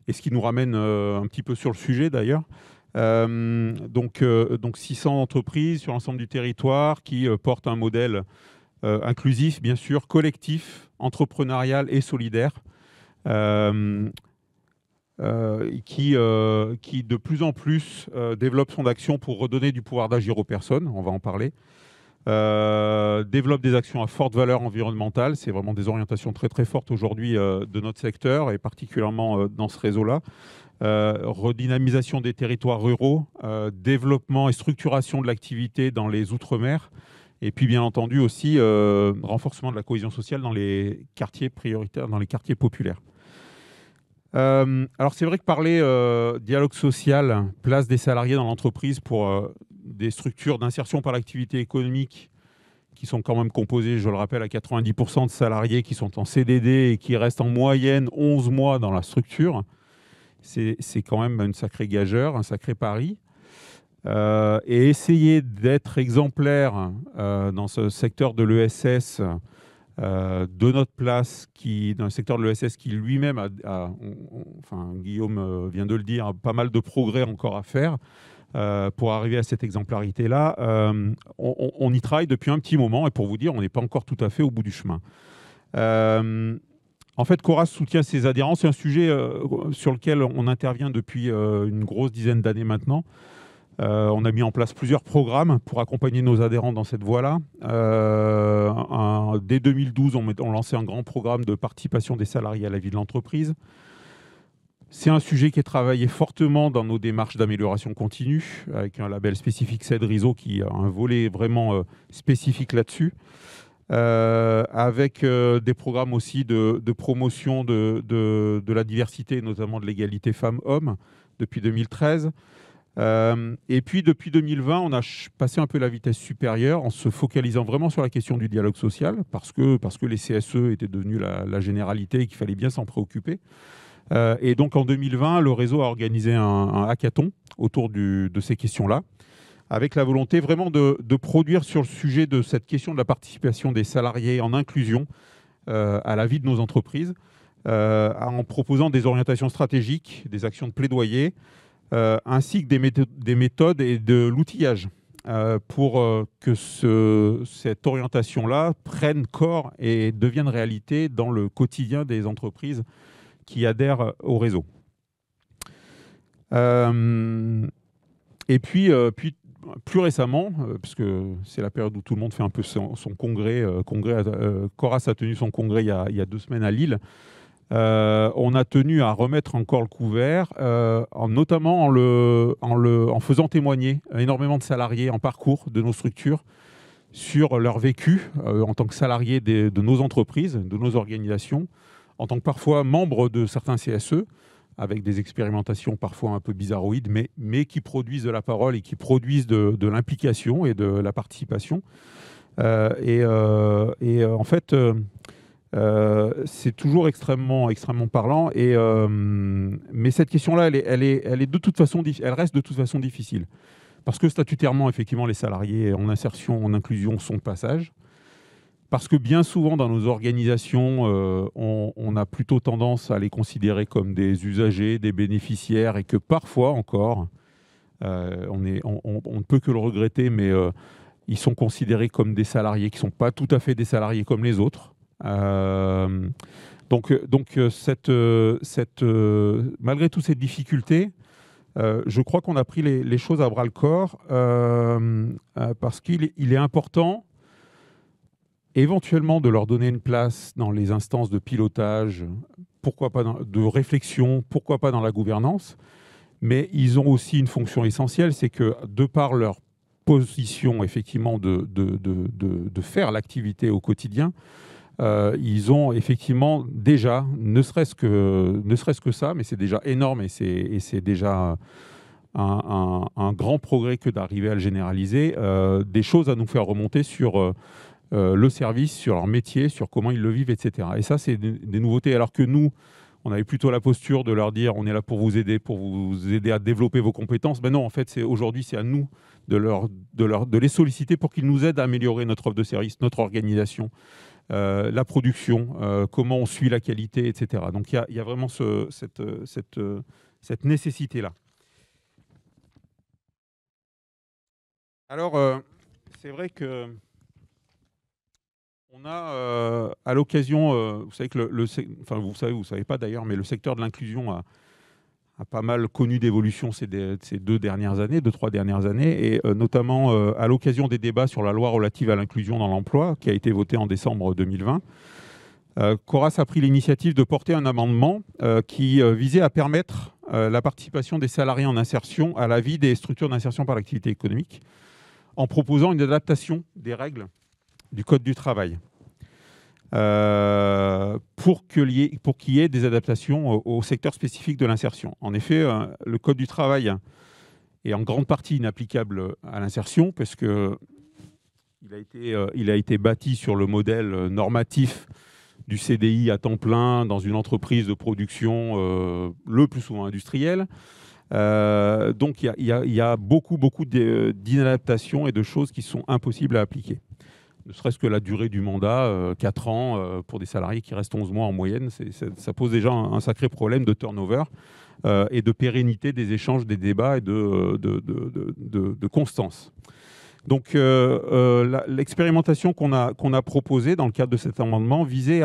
S4: Et ce qui nous ramène un petit peu sur le sujet d'ailleurs. Donc 600 entreprises sur l'ensemble du territoire qui portent un modèle inclusif, bien sûr, collectif, entrepreneurial et solidaire. Qui de plus en plus développe son action pour redonner du pouvoir d'agir aux personnes, on va en parler, développe des actions à forte valeur environnementale, c'est vraiment des orientations très très fortes aujourd'hui de notre secteur et particulièrement dans ce réseau-là. Redynamisation des territoires ruraux, développement et structuration de l'activité dans les outre-mer, et puis bien entendu aussi renforcement de la cohésion sociale dans les quartiers prioritaires, dans les quartiers populaires. Alors c'est vrai que parler dialogue social, place des salariés dans l'entreprise pour des structures d'insertion par l'activité économique qui sont quand même composées, je le rappelle, à 90% de salariés qui sont en CDD et qui restent en moyenne 11 mois dans la structure, c'est quand même une sacrée gageure, un sacré pari. Et essayer d'être exemplaire dans ce secteur de l'ESS, de notre place, dans le secteur de l'ESS qui lui-même enfin Guillaume vient de le dire, a pas mal de progrès encore à faire pour arriver à cette exemplarité-là. On y travaille depuis un petit moment et pour vous dire, on n'est pas encore tout à fait au bout du chemin. En fait, Coras soutient ses adhérents. C'est un sujet sur lequel on intervient depuis une grosse dizaine d'années maintenant. On a mis en place plusieurs programmes pour accompagner nos adhérents dans cette voie-là. Dès 2012, on lançait un grand programme de participation des salariés à la vie de l'entreprise. C'est un sujet qui est travaillé fortement dans nos démarches d'amélioration continue, avec un label spécifique Cedriso qui a un volet vraiment spécifique là-dessus, avec des programmes aussi de promotion de la diversité, notamment de l'égalité femmes-hommes, depuis 2013. Et puis depuis 2020, on a passé un peu la vitesse supérieure en se focalisant vraiment sur la question du dialogue social parce que les CSE étaient devenus la généralité et qu'il fallait bien s'en préoccuper. Et donc en 2020, le réseau a organisé un hackathon autour de ces questions-là, avec la volonté vraiment de produire sur le sujet de cette question de la participation des salariés en inclusion à la vie de nos entreprises, en proposant des orientations stratégiques, des actions de plaidoyer, ainsi que des méthodes et de l'outillage pour que cette orientation-là prenne corps et devienne réalité dans le quotidien des entreprises qui adhèrent au réseau. Et puis plus récemment, puisque c'est la période où tout le monde fait un peu son congrès, Coras a tenu son congrès il y a 2 semaines à Lille. On a tenu à remettre encore le couvert, notamment en faisant témoigner énormément de salariés en parcours de nos structures sur leur vécu en tant que salariés de nos entreprises, de nos organisations, en tant que parfois membres de certains CSE, avec des expérimentations parfois un peu bizarroïdes, mais qui produisent de la parole et qui produisent de l'implication et de la participation. En fait... c'est toujours extrêmement parlant. Mais cette question-là, elle reste de toute façon difficile. Parce que statutairement, effectivement, les salariés en insertion, en inclusion sont de passage. Parce que bien souvent, dans nos organisations, on a plutôt tendance à les considérer comme des usagers, des bénéficiaires, et que parfois encore, on ne peut que le regretter, mais ils sont considérés comme des salariés qui ne sont pas tout à fait des salariés comme les autres. Donc malgré toutes ces difficultés, je crois qu'on a pris les choses à bras le corps parce qu'il est important éventuellement de leur donner une place dans les instances de pilotage, pourquoi pas de réflexion, pourquoi pas dans la gouvernance, mais ils ont aussi une fonction essentielle, c'est que de par leur position effectivement de faire l'activité au quotidien, ils ont effectivement déjà, ne serait-ce que ça, mais c'est déjà énorme et c'est déjà un grand progrès que d'arriver à le généraliser, des choses à nous faire remonter sur le service, sur leur métier, sur comment ils le vivent, etc. Et ça, c'est des nouveautés, alors que nous, on avait plutôt la posture de leur dire on est là pour vous aider à développer vos compétences. Mais non, en fait, aujourd'hui, c'est à nous de les solliciter pour qu'ils nous aident à améliorer notre offre de service, notre organisation, la production, comment on suit la qualité, etc. Donc, il y a vraiment cette nécessité-là. Alors, c'est vrai que on a à l'occasion, vous savez que vous savez pas d'ailleurs, mais le secteur de l'inclusion a pas mal connu d'évolution ces 2-3 dernières années, et notamment à l'occasion des débats sur la loi relative à l'inclusion dans l'emploi, qui a été votée en décembre 2020. Coras a pris l'initiative de porter un amendement qui visait à permettre la participation des salariés en insertion à la vie des structures d'insertion par l'activité économique, en proposant une adaptation des règles du Code du travail pour qu'il y ait des adaptations au secteur spécifique de l'insertion. En effet, le Code du travail est en grande partie inapplicable à l'insertion parce qu'il a été bâti sur le modèle normatif du CDI à temps plein dans une entreprise de production le plus souvent industrielle. Donc il y a beaucoup d'inadaptations et de choses qui sont impossibles à appliquer. Ne serait-ce que la durée du mandat, 4 ans pour des salariés qui restent 11 mois en moyenne, ça pose déjà un sacré problème de turnover et de pérennité des échanges, des débats et de constance. Donc l'expérimentation qu'on a proposée dans le cadre de cet amendement visait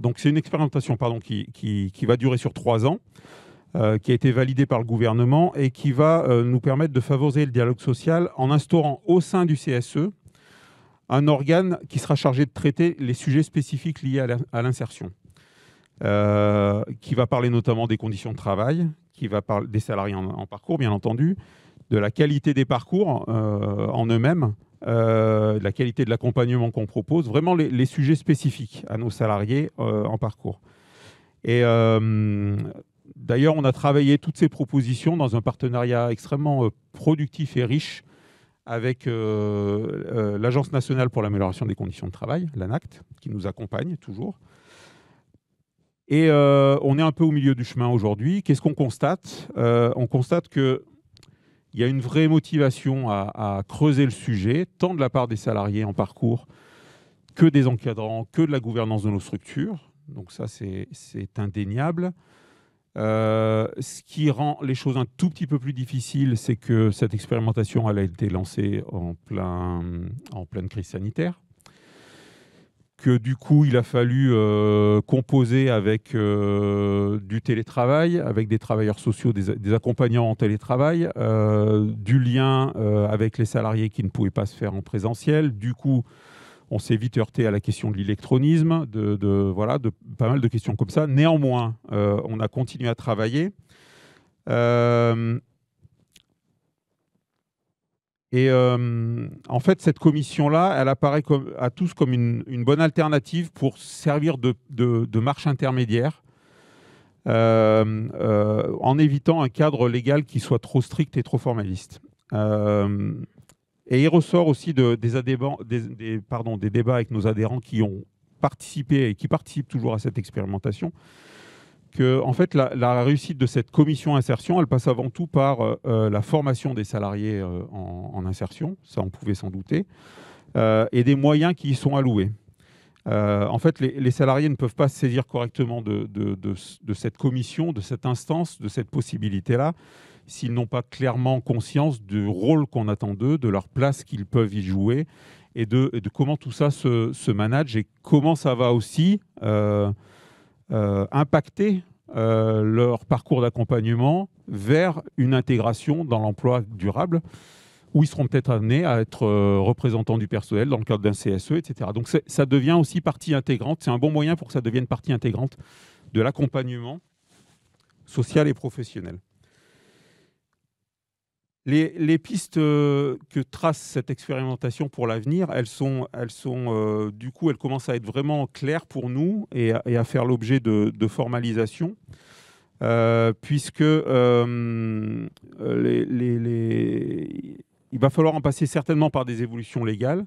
S4: donc c'est une expérimentation qui va durer sur 3 ans, qui a été validée par le gouvernement et qui va nous permettre de favoriser le dialogue social en instaurant au sein du CSE un organe qui sera chargé de traiter les sujets spécifiques liés à l'insertion, qui va parler notamment des conditions de travail, qui va parler des salariés en parcours, bien entendu, de la qualité des parcours en eux-mêmes, de la qualité de l'accompagnement qu'on propose, vraiment les sujets spécifiques à nos salariés en parcours. Et d'ailleurs, on a travaillé toutes ces propositions dans un partenariat extrêmement productif et riche avec l'Agence nationale pour l'amélioration des conditions de travail, l'ANACT, qui nous accompagne toujours. Et on est un peu au milieu du chemin aujourd'hui. Qu'est-ce qu'on constate ? On constate qu'il y a une vraie motivation à creuser le sujet, tant de la part des salariés en parcours que des encadrants, que de la gouvernance de nos structures. Donc ça, c'est indéniable. Ce qui rend les choses un tout petit peu plus difficiles, c'est que cette expérimentation elle a été lancée en pleine crise sanitaire, que du coup il a fallu composer avec du télétravail, avec des travailleurs sociaux, des accompagnants en télétravail, du lien avec les salariés qui ne pouvaient pas se faire en présentiel. Du coup, on s'est vite heurté à la question de l'électronisme, de pas mal de questions comme ça. Néanmoins, on a continué à travailler. En fait, cette commission-là, elle apparaît à tous comme une bonne alternative pour servir de marche intermédiaire, en évitant un cadre légal qui soit trop strict et trop formaliste. Et il ressort aussi des débats avec nos adhérents qui ont participé et qui participent toujours à cette expérimentation, que en fait, la réussite de cette commission insertion, elle passe avant tout par la formation des salariés en insertion, ça on pouvait s'en douter, et des moyens qui y sont alloués. En fait, les salariés ne peuvent pas se saisir correctement de cette commission, de cette instance, de cette possibilité-là, s'ils n'ont pas clairement conscience du rôle qu'on attend d'eux, de leur place qu'ils peuvent y jouer, et de comment tout ça se manage et comment ça va aussi impacter leur parcours d'accompagnement vers une intégration dans l'emploi durable où ils seront peut-être amenés à être représentants du personnel dans le cadre d'un CSE, etc. Donc ça devient aussi partie intégrante. C'est un bon moyen pour que ça devienne partie intégrante de l'accompagnement social et professionnel. Les pistes que trace cette expérimentation pour l'avenir, du coup, elles commencent à être vraiment claires pour nous et à faire l'objet de formalisation, puisque il va falloir en passer certainement par des évolutions légales,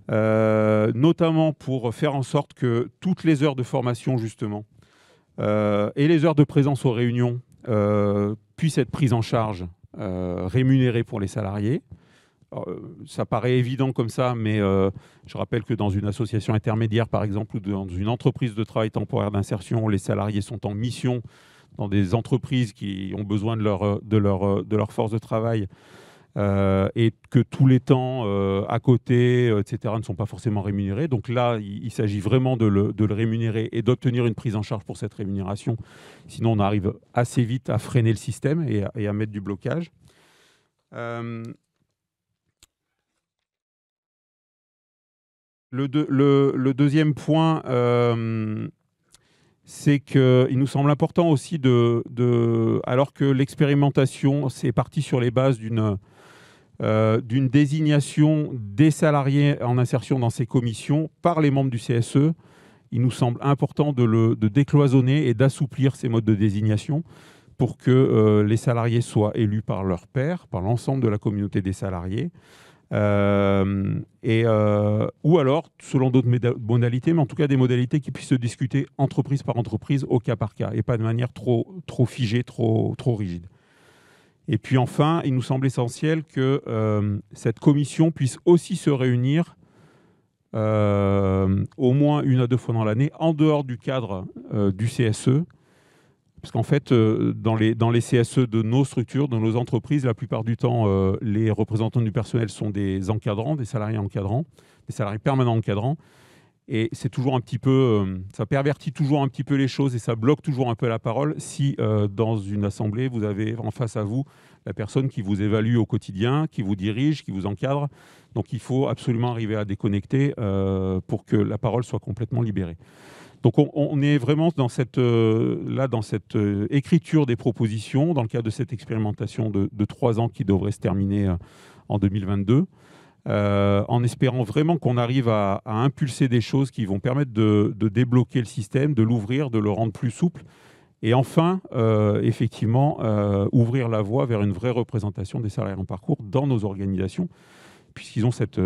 S4: notamment pour faire en sorte que toutes les heures de formation, justement, et les heures de présence aux réunions puissent être prises en charge, rémunérées pour les salariés. Alors, ça paraît évident comme ça, mais je rappelle que dans une association intermédiaire, par exemple, ou dans une entreprise de travail temporaire d'insertion, les salariés sont en mission dans des entreprises qui ont besoin de leur force de travail, et que tous les temps à côté, etc., ne sont pas forcément rémunérés. Donc là, il s'agit vraiment de le rémunérer et d'obtenir une prise en charge pour cette rémunération. Sinon, on arrive assez vite à freiner le système et à mettre du blocage. Le deuxième point, c'est qu'il nous semble important aussi alors que l'expérimentation, c'est parti sur les bases d'une désignation des salariés en insertion dans ces commissions par les membres du CSE, il nous semble important de décloisonner et d'assouplir ces modes de désignation pour que les salariés soient élus par leurs pairs, par l'ensemble de la communauté des salariés, ou alors, selon d'autres modalités, mais en tout cas des modalités qui puissent se discuter entreprise par entreprise, au cas par cas, et pas de manière trop figée, trop rigide. Et puis enfin, il nous semble essentiel que cette commission puisse aussi se réunir au moins 1 à 2 fois dans l'année, en dehors du cadre du CSE. Parce qu'en fait, dans les CSE de nos structures, de nos entreprises, la plupart du temps, les représentants du personnel sont des encadrants, des salariés encadrants, des salariés permanents encadrants. Et c'est toujours un petit peu, ça pervertit toujours un petit peu les choses et ça bloque toujours un peu la parole si dans une assemblée, vous avez en face à vous la personne qui vous évalue au quotidien, qui vous dirige, qui vous encadre. Donc il faut absolument arriver à déconnecter pour que la parole soit complètement libérée. Donc on est vraiment dans cette écriture des propositions dans le cadre de cette expérimentation de 3 ans qui devrait se terminer en 2022. En espérant vraiment qu'on arrive à impulser des choses qui vont permettre de débloquer le système, de l'ouvrir, de le rendre plus souple, et enfin, effectivement, ouvrir la voie vers une vraie représentation des salariés en parcours dans nos organisations, puisqu'ils ont cette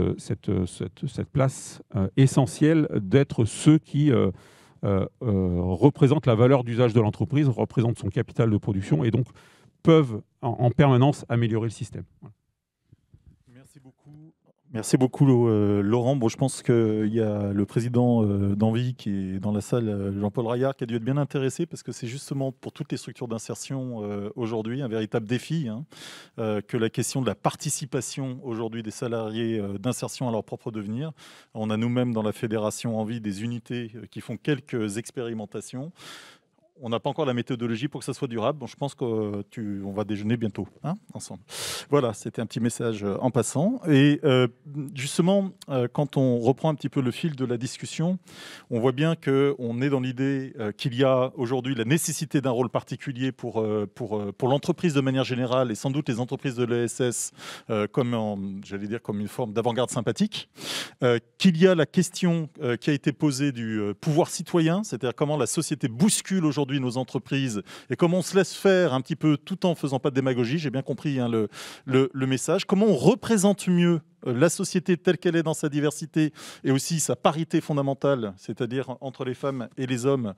S4: place essentielle d'être ceux qui représentent la valeur d'usage de l'entreprise, représentent son capital de production, et donc peuvent en permanence améliorer le système. Voilà.
S1: Merci beaucoup, Laurent. Bon, je pense qu'il y a le président d'Envie qui est dans la salle, Jean-Paul Raillard, qui a dû être bien intéressé parce que c'est justement pour toutes les structures d'insertion aujourd'hui un véritable défi, que la question de la participation aujourd'hui des salariés d'insertion à leur propre devenir. On a nous-mêmes dans la fédération Envie des unités qui font quelques expérimentations. On n'a pas encore la méthodologie pour que ça soit durable. Bon, je pense qu'on va déjeuner bientôt ensemble. Voilà, c'était un petit message en passant. Et justement, quand on reprend un petit peu le fil de la discussion, on voit bien qu'on est dans l'idée qu'il y a aujourd'hui la nécessité d'un rôle particulier pour l'entreprise de manière générale et sans doute les entreprises de l'ESS comme une forme d'avant-garde sympathique. Qu'il y a la question qui a été posée du pouvoir citoyen, c'est-à-dire comment la société bouscule aujourd'hui nos entreprises et comment on se laisse faire un petit peu tout en faisant pas de démagogie. J'ai bien compris le message. Comment on représente mieux la société telle qu'elle est dans sa diversité et aussi sa parité fondamentale, c'est-à-dire entre les femmes et les hommes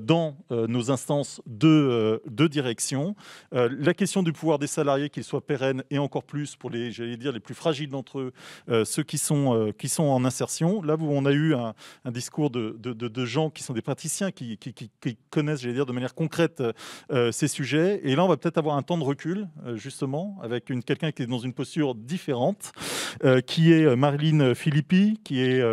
S1: dans nos instances de direction. La question du pouvoir des salariés, qu'il soit pérenne et encore plus pour les plus fragiles d'entre eux, ceux qui sont en insertion. Là où on a eu un discours de gens qui sont des praticiens, qui connaissent, de manière concrète ces sujets. Et là, on va peut-être avoir un temps de recul, justement, avec quelqu'un qui est dans une posture différente. qui est Marilyn Filippi, qui est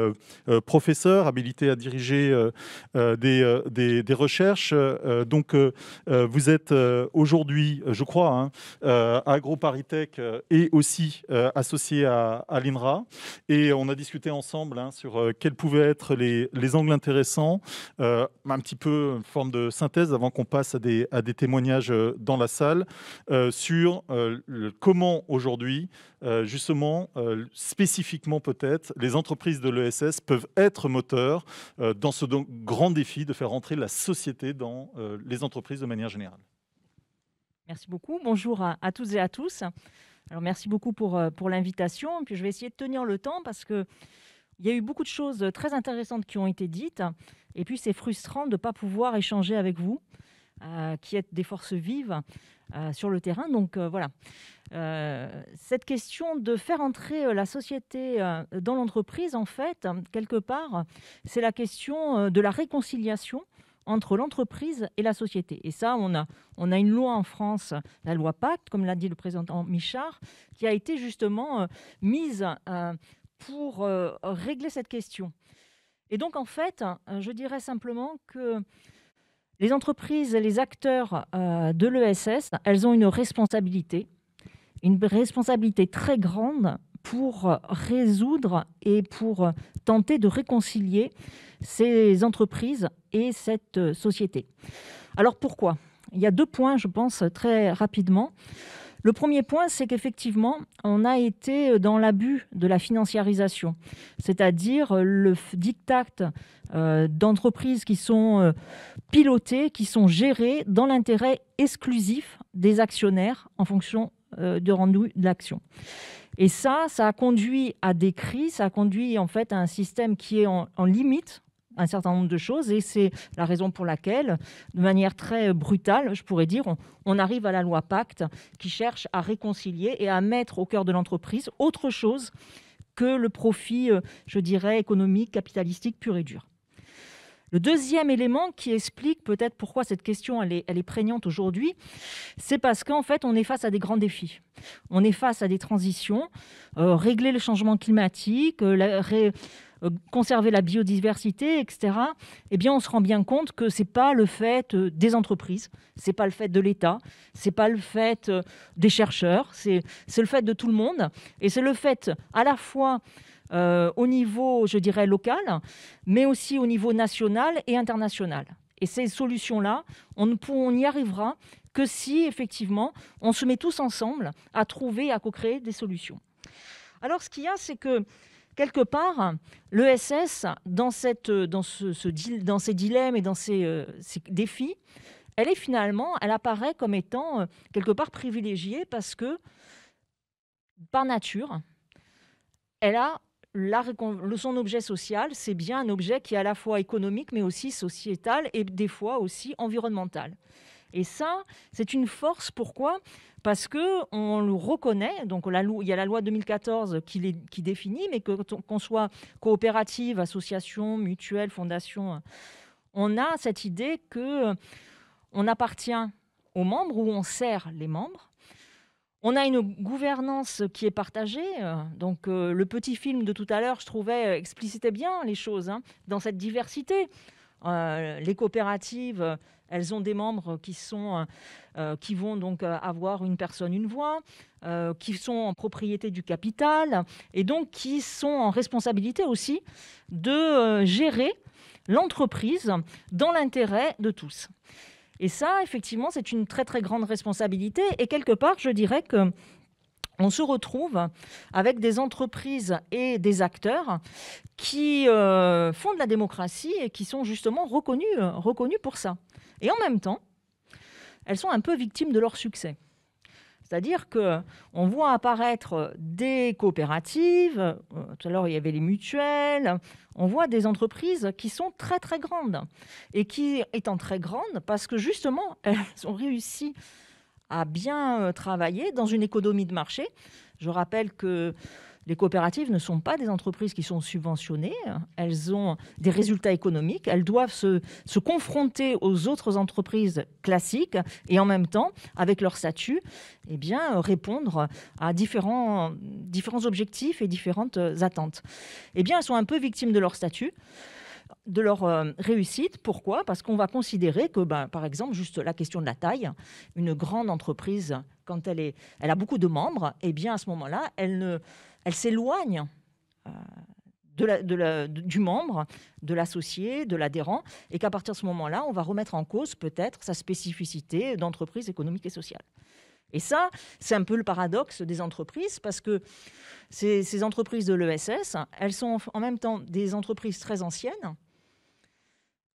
S1: professeure habilitée à diriger des recherches. Donc, vous êtes aujourd'hui, je crois, à AgroParisTech et aussi associé à l'INRA. Et on a discuté ensemble sur quels pouvaient être les angles intéressants, un petit peu une forme de synthèse avant qu'on passe à des témoignages dans la salle, sur comment aujourd'hui, justement, spécifiquement peut-être, les entreprises de l'ESS peuvent être moteurs dans ce grand défi de faire entrer la société dans les entreprises de manière générale.
S5: Merci beaucoup. Bonjour à toutes et à tous. Alors, merci beaucoup pour l'invitation. Puis je vais essayer de tenir le temps parce qu'il y a eu beaucoup de choses très intéressantes qui ont été dites. Et puis, c'est frustrant de ne pas pouvoir échanger avec vous, qui êtes des forces vives sur le terrain. Donc, voilà. Cette question de faire entrer la société dans l'entreprise, en fait, quelque part, c'est la question de la réconciliation entre l'entreprise et la société. Et ça, on a une loi en France, la loi Pacte, comme l'a dit le président Michard, qui a été justement mise pour régler cette question. Et donc, en fait, je dirais simplement que les entreprises et les acteurs de l'ESS, elles ont une responsabilité très grande pour résoudre et pour tenter de réconcilier ces entreprises et cette société. Alors pourquoi ? Il y a 2 points, je pense, très rapidement. Le premier point, c'est qu'effectivement, on a été dans l'abus de la financiarisation, c'est-à-dire le diktat d'entreprises qui sont pilotées, qui sont gérées dans l'intérêt exclusif des actionnaires en fonction de rendu de l'action. Et ça a conduit à des crises, ça a conduit en fait à un système qui est en limite un certain nombre de choses, et c'est la raison pour laquelle, de manière très brutale, je pourrais dire, on arrive à la loi Pacte qui cherche à réconcilier et à mettre au cœur de l'entreprise autre chose que le profit, je dirais, économique, capitalistique pur et dur. Le deuxième élément qui explique peut-être pourquoi cette question elle est prégnante aujourd'hui, c'est parce qu'en fait, on est face à des grands défis. On est face à des transitions, régler le changement climatique, conserver la biodiversité, etc. Eh bien, on se rend bien compte que ce n'est pas le fait des entreprises, ce n'est pas le fait de l'État, ce n'est pas le fait des chercheurs, c'est le fait de tout le monde. Et c'est le fait à la fois au niveau, je dirais, local, mais aussi au niveau national et international. Et ces solutions-là, on y arrivera que si, effectivement, on se met tous ensemble à trouver, à co-créer des solutions. Alors, ce qu'il y a, c'est que, quelque part, l'ESS, dans ces dilemmes et dans ces défis, elle apparaît comme étant quelque part privilégiée parce que, par nature, elle a son objet social, c'est bien un objet qui est à la fois économique, mais aussi sociétal et des fois aussi environnemental. Et ça, c'est une force. Pourquoi ? Parce qu'on le reconnaît. Donc, il y a la loi 2014 qui définit, mais qu'on soit coopérative, association, mutuelle, fondation, on a cette idée qu'on appartient aux membres ou on sert les membres. On a une gouvernance qui est partagée. Donc, le petit film de tout à l'heure, je trouvais, explicitait bien les choses dans cette diversité. Les coopératives, elles ont des membres qui vont donc avoir une personne, une voix, qui sont en propriété du capital et donc qui sont en responsabilité aussi de gérer l'entreprise dans l'intérêt de tous. Et ça, effectivement, c'est une très, très grande responsabilité. Et quelque part, je dirais qu'on se retrouve avec des entreprises et des acteurs qui font de la démocratie et qui sont justement reconnus pour ça. Et en même temps, elles sont un peu victimes de leur succès. C'est-à-dire qu'on voit apparaître des coopératives, tout à l'heure il y avait les mutuelles, on voit des entreprises qui sont très très grandes et qui étant très grandes parce que justement elles ont réussi à bien travailler dans une économie de marché. Je rappelle que Les coopératives ne sont pas des entreprises qui sont subventionnées, elles ont des résultats économiques, elles doivent se confronter aux autres entreprises classiques et en même temps, avec leur statut, eh bien, répondre à différents objectifs et différentes attentes. Eh bien, elles sont un peu victimes de leur statut, de leur réussite. Pourquoi ? Parce qu'on va considérer que, par exemple, juste la question de la taille, une grande entreprise, quand elle a beaucoup de membres, eh bien, à ce moment-là, elle s'éloigne du membre, de l'associé, de l'adhérent, et qu'à partir de ce moment-là, on va remettre en cause peut-être sa spécificité d'entreprise économique et sociale. Et ça, c'est un peu le paradoxe des entreprises, parce que ces entreprises de l'ESS, elles sont en même temps des entreprises très anciennes,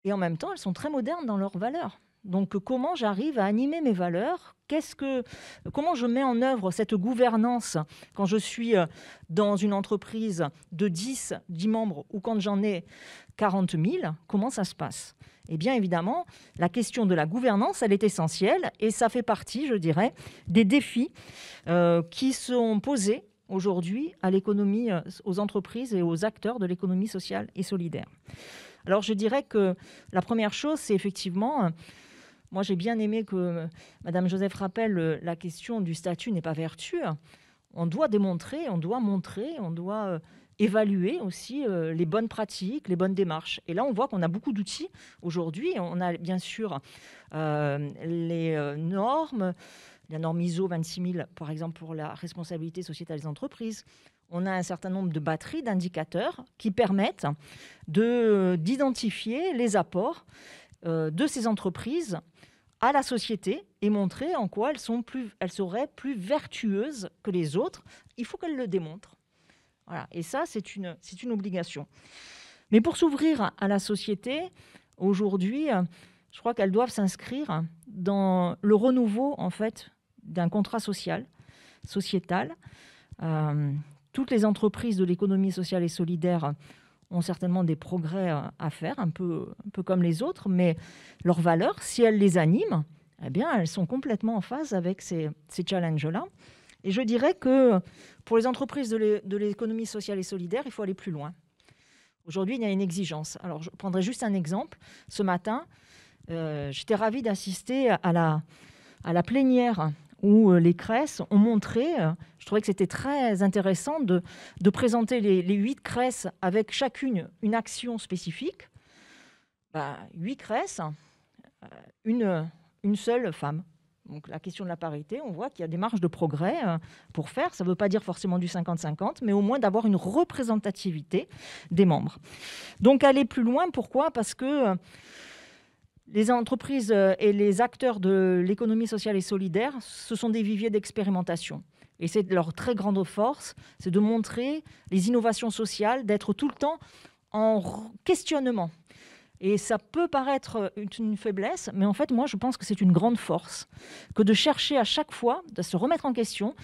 S5: et en même temps, elles sont très modernes dans leurs valeurs. Donc, comment j'arrive à animer mes valeurs ? Comment je mets en œuvre cette gouvernance quand je suis dans une entreprise de 10 membres ou quand j'en ai 40 000 ? Comment ça se passe ? Eh bien, évidemment, la question de la gouvernance, elle est essentielle et ça fait partie, je dirais, des défis qui sont posés aujourd'hui à l'économie, aux entreprises et aux acteurs de l'économie sociale et solidaire. Alors, je dirais que la première chose, c'est effectivement... Moi, j'ai bien aimé que Mme Joseph rappelle la question du statut n'est pas vertu. On doit démontrer, on doit montrer, on doit évaluer aussi les bonnes pratiques, les bonnes démarches. Et là, on voit qu'on a beaucoup d'outils aujourd'hui. On a bien sûr les normes, la norme ISO 26000, par exemple, pour la responsabilité sociétale des entreprises. On a un certain nombre de batteries d'indicateurs qui permettent d'identifier les apports de ces entreprises à la société et montrer en quoi elles seraient plus vertueuses que les autres. Il faut qu'elles le démontrent. Voilà. Et ça, c'est une obligation. Mais pour s'ouvrir à la société, aujourd'hui, je crois qu'elles doivent s'inscrire dans le renouveau, en fait, d'un contrat sociétal. Toutes les entreprises de l'économie sociale et solidaire ont certainement des progrès à faire, un peu comme les autres, mais leurs valeurs, si elles les animent, eh bien, elles sont complètement en phase avec ces challenges-là. Et je dirais que pour les entreprises de l'économie sociale et solidaire, il faut aller plus loin. Aujourd'hui, il y a une exigence. Alors, je prendrai juste un exemple. Ce matin, j'étais ravie d'assister à la plénière où les CRES ont montré, je trouvais que c'était très intéressant de présenter les 8 CRES avec chacune une action spécifique. 8 CRES, une seule femme. Donc la question de la parité, on voit qu'il y a des marges de progrès pour faire. Ça ne veut pas dire forcément du 50-50, mais au moins d'avoir une représentativité des membres. Donc aller plus loin, pourquoi ? Parce que les entreprises et les acteurs de l'économie sociale et solidaire, ce sont des viviers d'expérimentation. Et c'est leur très grande force, c'est de montrer les innovations sociales, d'être tout le temps en questionnement. Et ça peut paraître une faiblesse, mais en fait, moi, je pense que c'est une grande force que de chercher à chaque fois, de se remettre en question,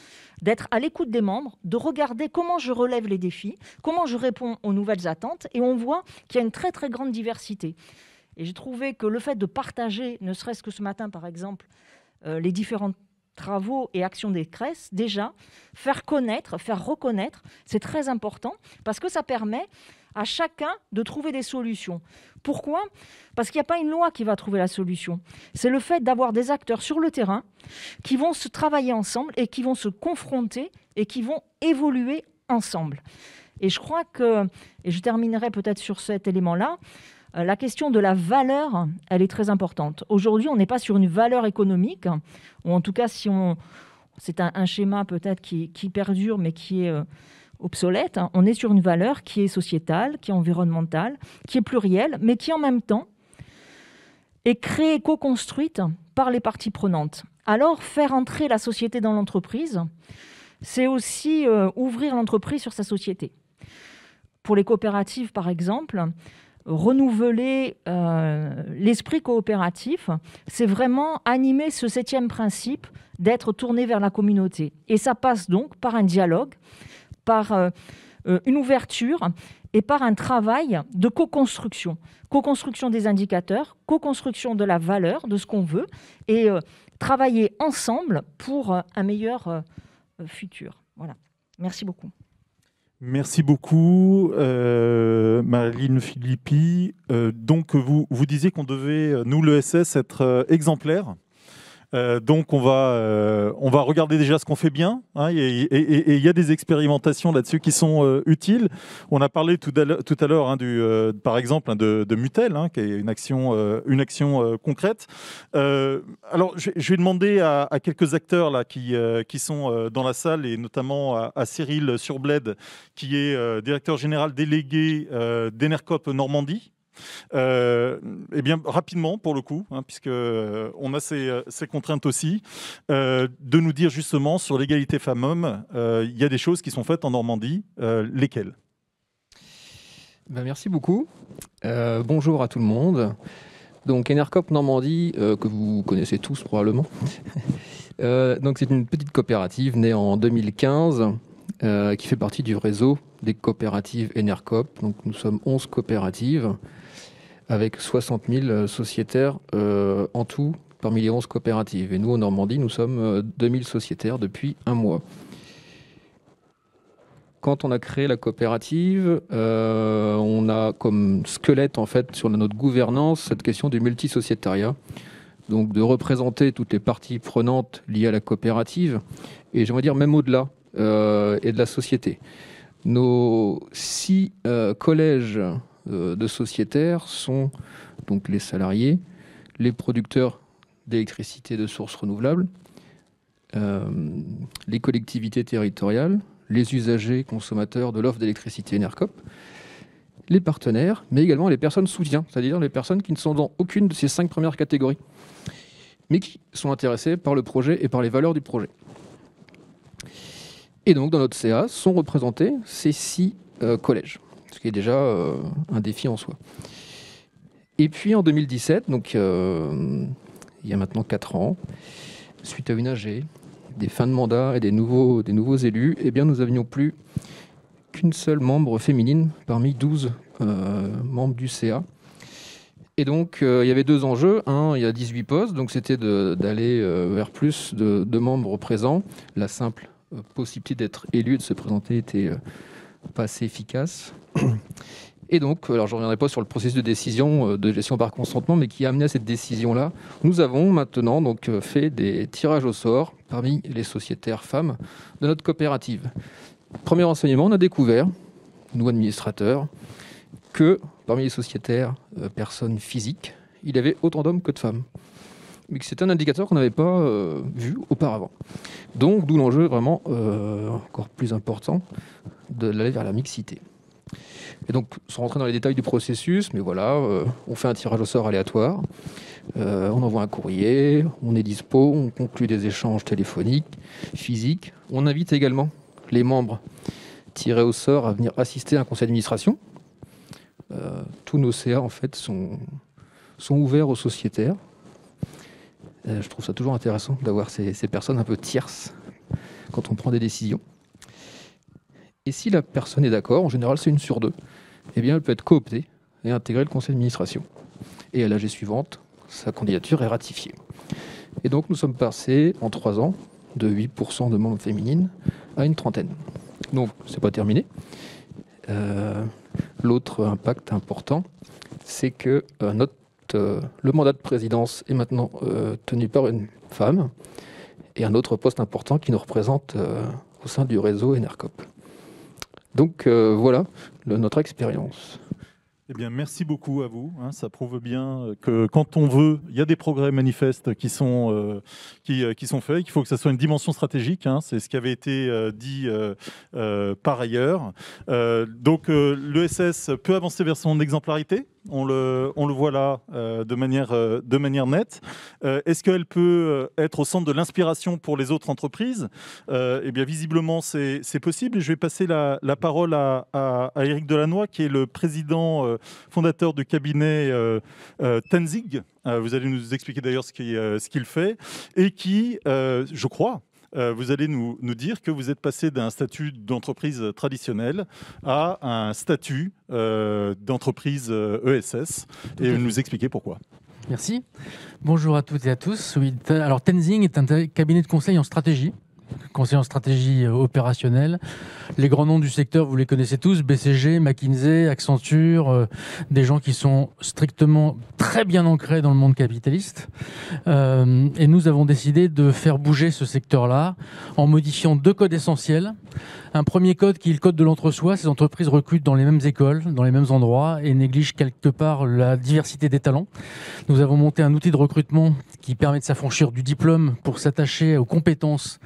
S5: d'être à l'écoute des membres, de regarder comment je relève les défis, comment je réponds aux nouvelles attentes. Et on voit qu'il y a une très, très grande diversité. Et j'ai trouvé que le fait de partager, ne serait-ce que ce matin, par exemple, les différents travaux et actions des CRES, déjà, faire connaître, faire reconnaître, c'est très important parce que ça permet à chacun de trouver des solutions. Pourquoi ? Parce qu'il n'y a pas une loi qui va trouver la solution. C'est le fait d'avoir des acteurs sur le terrain qui vont se travailler ensemble et qui vont se confronter et qui vont évoluer ensemble. Et je crois que, et je terminerai peut-être sur cet élément-là, la question de la valeur, elle est très importante. Aujourd'hui, on n'est pas sur une valeur économique, ou en tout cas, c'est un schéma peut-être qui perdure, mais qui est obsolète. On est sur une valeur qui est sociétale, qui est environnementale, qui est plurielle, mais qui en même temps est créée, co-construite par les parties prenantes. Alors, faire entrer la société dans l'entreprise, c'est aussi ouvrir l'entreprise sur sa société. Pour les coopératives, par exemple, renouveler l'esprit coopératif, c'est vraiment animer ce 7e principe d'être tourné vers la communauté. Et ça passe donc par un dialogue, par une ouverture et par un travail de co-construction. Co-construction des indicateurs, co-construction de la valeur, de ce qu'on veut, et travailler ensemble pour un meilleur futur. Voilà. Merci beaucoup.
S1: Merci beaucoup, Marilyn Filippi. Donc, vous disiez qu'on devait, nous, l'ESS, être exemplaires. Donc, on va regarder déjà ce qu'on fait bien, hein, et il y a des expérimentations là-dessus qui sont utiles. On a parlé tout à l'heure, hein, par exemple, hein, de Mutel, hein, qui est une action concrète. Alors, je vais demander à quelques acteurs là, qui sont dans la salle, et notamment à Cyril Surbled, qui est directeur général délégué d'Enercop Normandie. Eh bien, rapidement, pour le coup, hein, puisque on a ces contraintes aussi, de nous dire justement sur l'égalité femmes-hommes, il y a des choses qui sont faites en Normandie, lesquelles?
S6: Merci beaucoup. Bonjour à tout le monde. Donc Enercop Normandie, que vous connaissez tous probablement. Donc c'est une petite coopérative née en 2015 qui fait partie du réseau des coopératives Enercop. Donc nous sommes 11 coopératives avec 60 000 sociétaires en tout parmi les 11 coopératives. Et nous, en Normandie, nous sommes 2000 sociétaires depuis un mois. Quand on a créé la coopérative, on a comme squelette, en fait, sur notre gouvernance, cette question du multisociétariat. Donc, de représenter toutes les parties prenantes liées à la coopérative, et j'aimerais dire même au-delà, et de la société. Nos 6 collèges de sociétaires sont donc les salariés, les producteurs d'électricité de sources renouvelables, les collectivités territoriales, les usagers consommateurs de l'offre d'électricité Enercop, les partenaires, mais également les personnes soutiens, c'est-à-dire les personnes qui ne sont dans aucune de ces 5 premières catégories, mais qui sont intéressées par le projet et par les valeurs du projet. Et donc dans notre CA sont représentés ces 6 collèges, ce qui est déjà un défi en soi. Et puis en 2017, donc il y a maintenant 4 ans, suite à une AG, des fins de mandat et des nouveaux élus, eh bien nous n'avions plus qu'une seule membre féminine parmi 12 membres du CA. Et donc il y avait 2 enjeux. Un, il y a 18 postes, donc c'était d'aller vers plus de membres présents. La simple possibilité d'être élu et de se présenter était pas assez efficace. Et donc, alors je ne reviendrai pas sur le processus de décision de gestion par consentement, mais qui a amené à cette décision-là. Nous avons maintenant donc fait des tirages au sort parmi les sociétaires femmes de notre coopérative. Premier renseignement, on a découvert, nous administrateurs, que parmi les sociétaires personnes physiques, il y avait autant d'hommes que de femmes. Mais que c'est un indicateur qu'on n'avait pas vu auparavant. Donc, d'où l'enjeu vraiment encore plus important d'aller vers la mixité. Et donc, sans rentrer dans les détails du processus, mais voilà, on fait un tirage au sort aléatoire, on envoie un courrier, on est dispo, on conclut des échanges téléphoniques, physiques. On invite également les membres tirés au sort à venir assister à un conseil d'administration. Tous nos CA, en fait, sont ouverts aux sociétaires. Je trouve ça toujours intéressant d'avoir ces personnes un peu tierces quand on prend des décisions. Et si la personne est d'accord, en général c'est 1 sur 2, eh bien elle peut être cooptée et intégrer le conseil d'administration. Et à l'AG suivante, sa candidature est ratifiée. Et donc nous sommes passés en 3 ans de 8% de membres féminines à une trentaine. Donc c'est pas terminé. L'autre impact important, c'est que le mandat de présidence est maintenant tenu par une femme et un autre poste important qui nous représente au sein du réseau Enercop. Donc voilà notre expérience.
S1: Eh bien, merci beaucoup à vous. Ça prouve bien que quand on veut, il y a des progrès manifestes qui sont faits, qu'il faut que ça soit une dimension stratégique. C'est ce qui avait été dit par ailleurs. Donc, l'ESS peut avancer vers son exemplarité. On le voit là de manière nette. Est-ce qu'elle peut être au centre de l'inspiration pour les autres entreprises? Eh bien, visiblement, c'est possible. Et je vais passer la parole à Éric Delannoy, qui est le président fondateur du cabinet Tenzing. Vous allez nous expliquer d'ailleurs ce qu'il fait. Et qui, je crois, vous allez nous dire que vous êtes passé d'un statut d'entreprise traditionnelle à un statut d'entreprise ESS. Et nous expliquer pourquoi.
S7: Merci. Bonjour à toutes et à tous. Oui, alors Tenzing est un cabinet de conseil en stratégie. conseiller en stratégie opérationnelle. Les grands noms du secteur, vous les connaissez tous, BCG, McKinsey, Accenture, des gens qui sont strictement très bien ancrés dans le monde capitaliste. Et nous avons décidé de faire bouger ce secteur-là en modifiant 2 codes essentiels. Un premier code qui est le code de l'entre-soi. Ces entreprises recrutent dans les mêmes écoles, dans les mêmes endroits et négligent quelque part la diversité des talents. Nous avons monté un outil de recrutement qui permet de s'affranchir du diplôme pour s'attacher aux compétences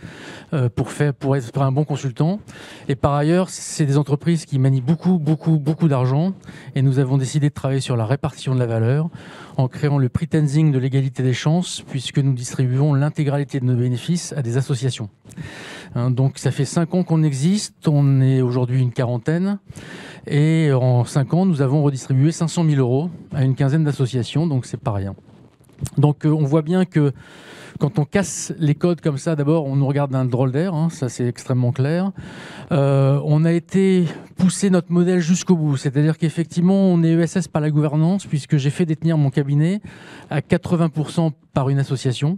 S7: pour être un bon consultant. Et par ailleurs, c'est des entreprises qui manient beaucoup d'argent. Et nous avons décidé de travailler sur la répartition de la valeur en créant le prix Tenzing de l'égalité des chances, puisque nous distribuons l'intégralité de nos bénéfices à des associations. Donc ça fait 5 ans qu'on existe, on est aujourd'hui une quarantaine, et en 5 ans, nous avons redistribué 500 000 € à une quinzaine d'associations, donc c'est pas rien. Donc on voit bien que quand on casse les codes comme ça, d'abord on nous regarde d'un drôle d'air, ça c'est extrêmement clair. On a été pousser notre modèle jusqu'au bout, c'est-à-dire qu'effectivement on est ESS par la gouvernance, puisque j'ai fait détenir mon cabinet à 80% par une association.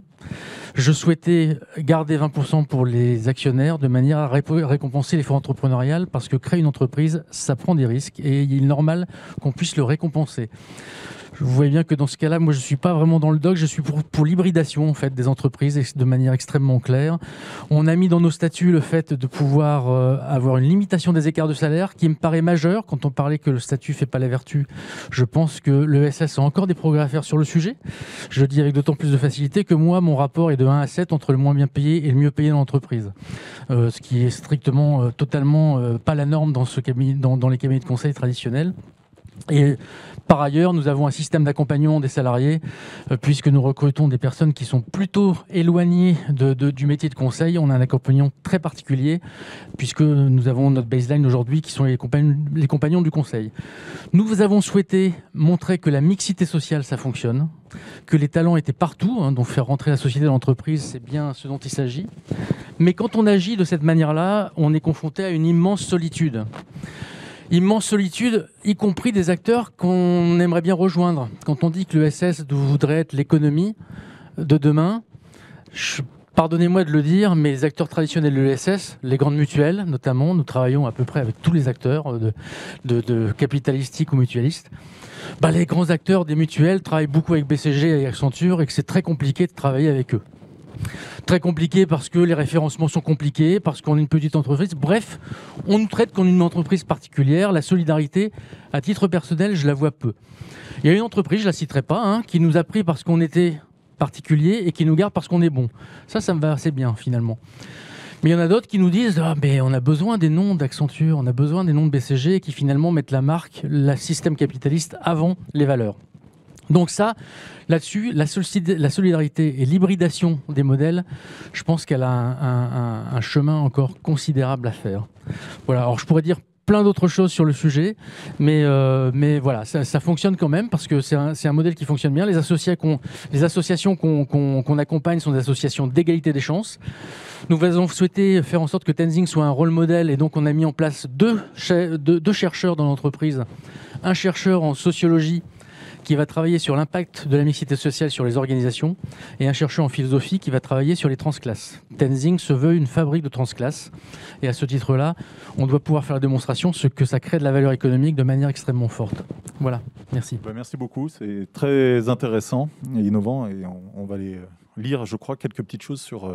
S7: Je souhaitais garder 20% pour les actionnaires de manière à récompenser l'effort entrepreneurial, parce que créer une entreprise, ça prend des risques et il est normal qu'on puisse le récompenser. Vous voyez bien que dans ce cas-là, moi je ne suis pas vraiment dans le doc, je suis pour l'hybridation en fait, des entreprises de manière extrêmement claire. On a mis dans nos statuts le fait de pouvoir avoir une limitation des écarts de salaire qui me paraît majeure. Quand on parlait que le statut ne fait pas la vertu, je pense que l'ESS a encore des progrès à faire sur le sujet. Je le dis avec d'autant plus de facilité que moi, mon rapport est de 1 à 7 entre le moins bien payé et le mieux payé dans l'entreprise. Ce qui est strictement, totalement pas la norme dans les cabinets de conseil traditionnels. Et par ailleurs, nous avons un système d'accompagnement des salariés, puisque nous recrutons des personnes qui sont plutôt éloignées du métier de conseil. On a un accompagnement très particulier, puisque nous avons notre baseline aujourd'hui, qui sont les compagnons du conseil. Nous avons souhaité montrer que la mixité sociale, ça fonctionne, que les talents étaient partout, donc faire rentrer la société dans l'entreprise, c'est bien ce dont il s'agit. Mais quand on agit de cette manière-là, on est confronté à une immense solitude. Immense solitude, y compris des acteurs qu'on aimerait bien rejoindre. Quand on dit que l'ESS voudrait être l'économie de demain, pardonnez-moi de le dire, mais les acteurs traditionnels de l'ESS, les grandes mutuelles notamment, nous travaillons à peu près avec tous les acteurs de capitalistiques ou mutualistes. Les grands acteurs des mutuelles travaillent beaucoup avec BCG et Accenture et que c'est très compliqué de travailler avec eux. Très compliqué parce que les référencements sont compliqués, parce qu'on est une petite entreprise. Bref, on nous traite comme une entreprise particulière. La solidarité, à titre personnel, je la vois peu. Il y a une entreprise, je ne la citerai pas, qui nous a pris parce qu'on était particulier et qui nous garde parce qu'on est bon. Ça me va assez bien finalement. Mais il y en a d'autres qui nous disent mais on a besoin des noms d'Accenture, on a besoin des noms de BCG qui finalement mettent la marque, le système capitaliste avant les valeurs. Donc ça, là-dessus, la solidarité et l'hybridation des modèles, je pense qu'elle a un chemin encore considérable à faire. Voilà. Alors je pourrais dire plein d'autres choses sur le sujet, mais voilà, ça fonctionne quand même parce que c'est un modèle qui fonctionne bien. Les associations qu'on accompagne sont des associations d'égalité des chances. Nous avons souhaité faire en sorte que Tenzing soit un rôle modèle et donc on a mis en place deux chercheurs dans l'entreprise. Un chercheur en sociologie qui va travailler sur l'impact de la mixité sociale sur les organisations, et un chercheur en philosophie qui va travailler sur les transclasses. Tenzing se veut une fabrique de transclasses, et à ce titre-là, on doit pouvoir faire la démonstration ce que ça crée de la valeur économique de manière extrêmement forte. Voilà, merci.
S1: Merci beaucoup, c'est très intéressant et innovant, et on va aller lire, je crois, quelques petites choses sur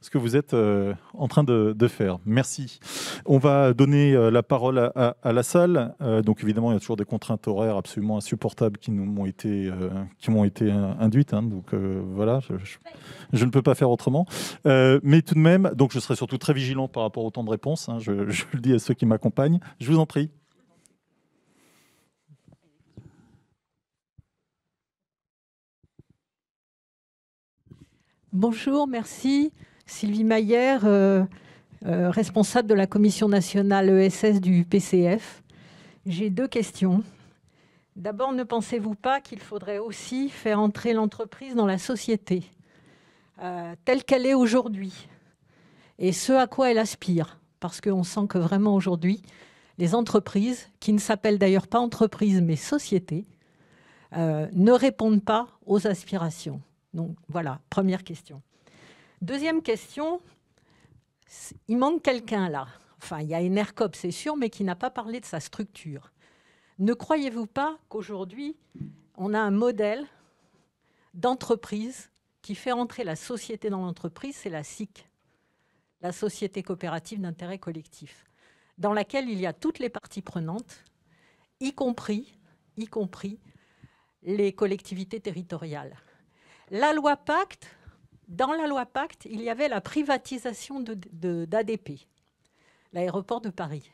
S1: ce que vous êtes en train de faire. Merci. On va donner la parole à la salle. Donc évidemment, il y a toujours des contraintes horaires absolument insupportables qui m'ont été induites. Donc voilà, je ne peux pas faire autrement. Mais tout de même, donc je serai surtout très vigilant par rapport au temps de réponse. Je le dis à ceux qui m'accompagnent. Je vous en prie.
S8: Bonjour, merci. Sylvie Mayer, responsable de la Commission nationale ESS du PCF. J'ai 2 questions. D'abord, ne pensez-vous pas qu'il faudrait aussi faire entrer l'entreprise dans la société, telle qu'elle est aujourd'hui, et ce à quoi elle aspire? Parce qu'on sent que vraiment aujourd'hui, les entreprises, qui ne s'appellent d'ailleurs pas entreprises mais sociétés, ne répondent pas aux aspirations. Donc voilà, première question. Deuxième question, Il manque quelqu'un là. Enfin, il y a Enercop, c'est sûr, mais qui n'a pas parlé de sa structure. Ne croyez-vous pas qu'aujourd'hui, on a un modèle d'entreprise qui fait entrer la société dans l'entreprise, c'est la SIC, la Société coopérative d'intérêt collectif, dans laquelle il y a toutes les parties prenantes, y compris les collectivités territoriales. La loi Pacte, dans la loi Pacte, il y avait la privatisation d'ADP, l'aéroport de Paris.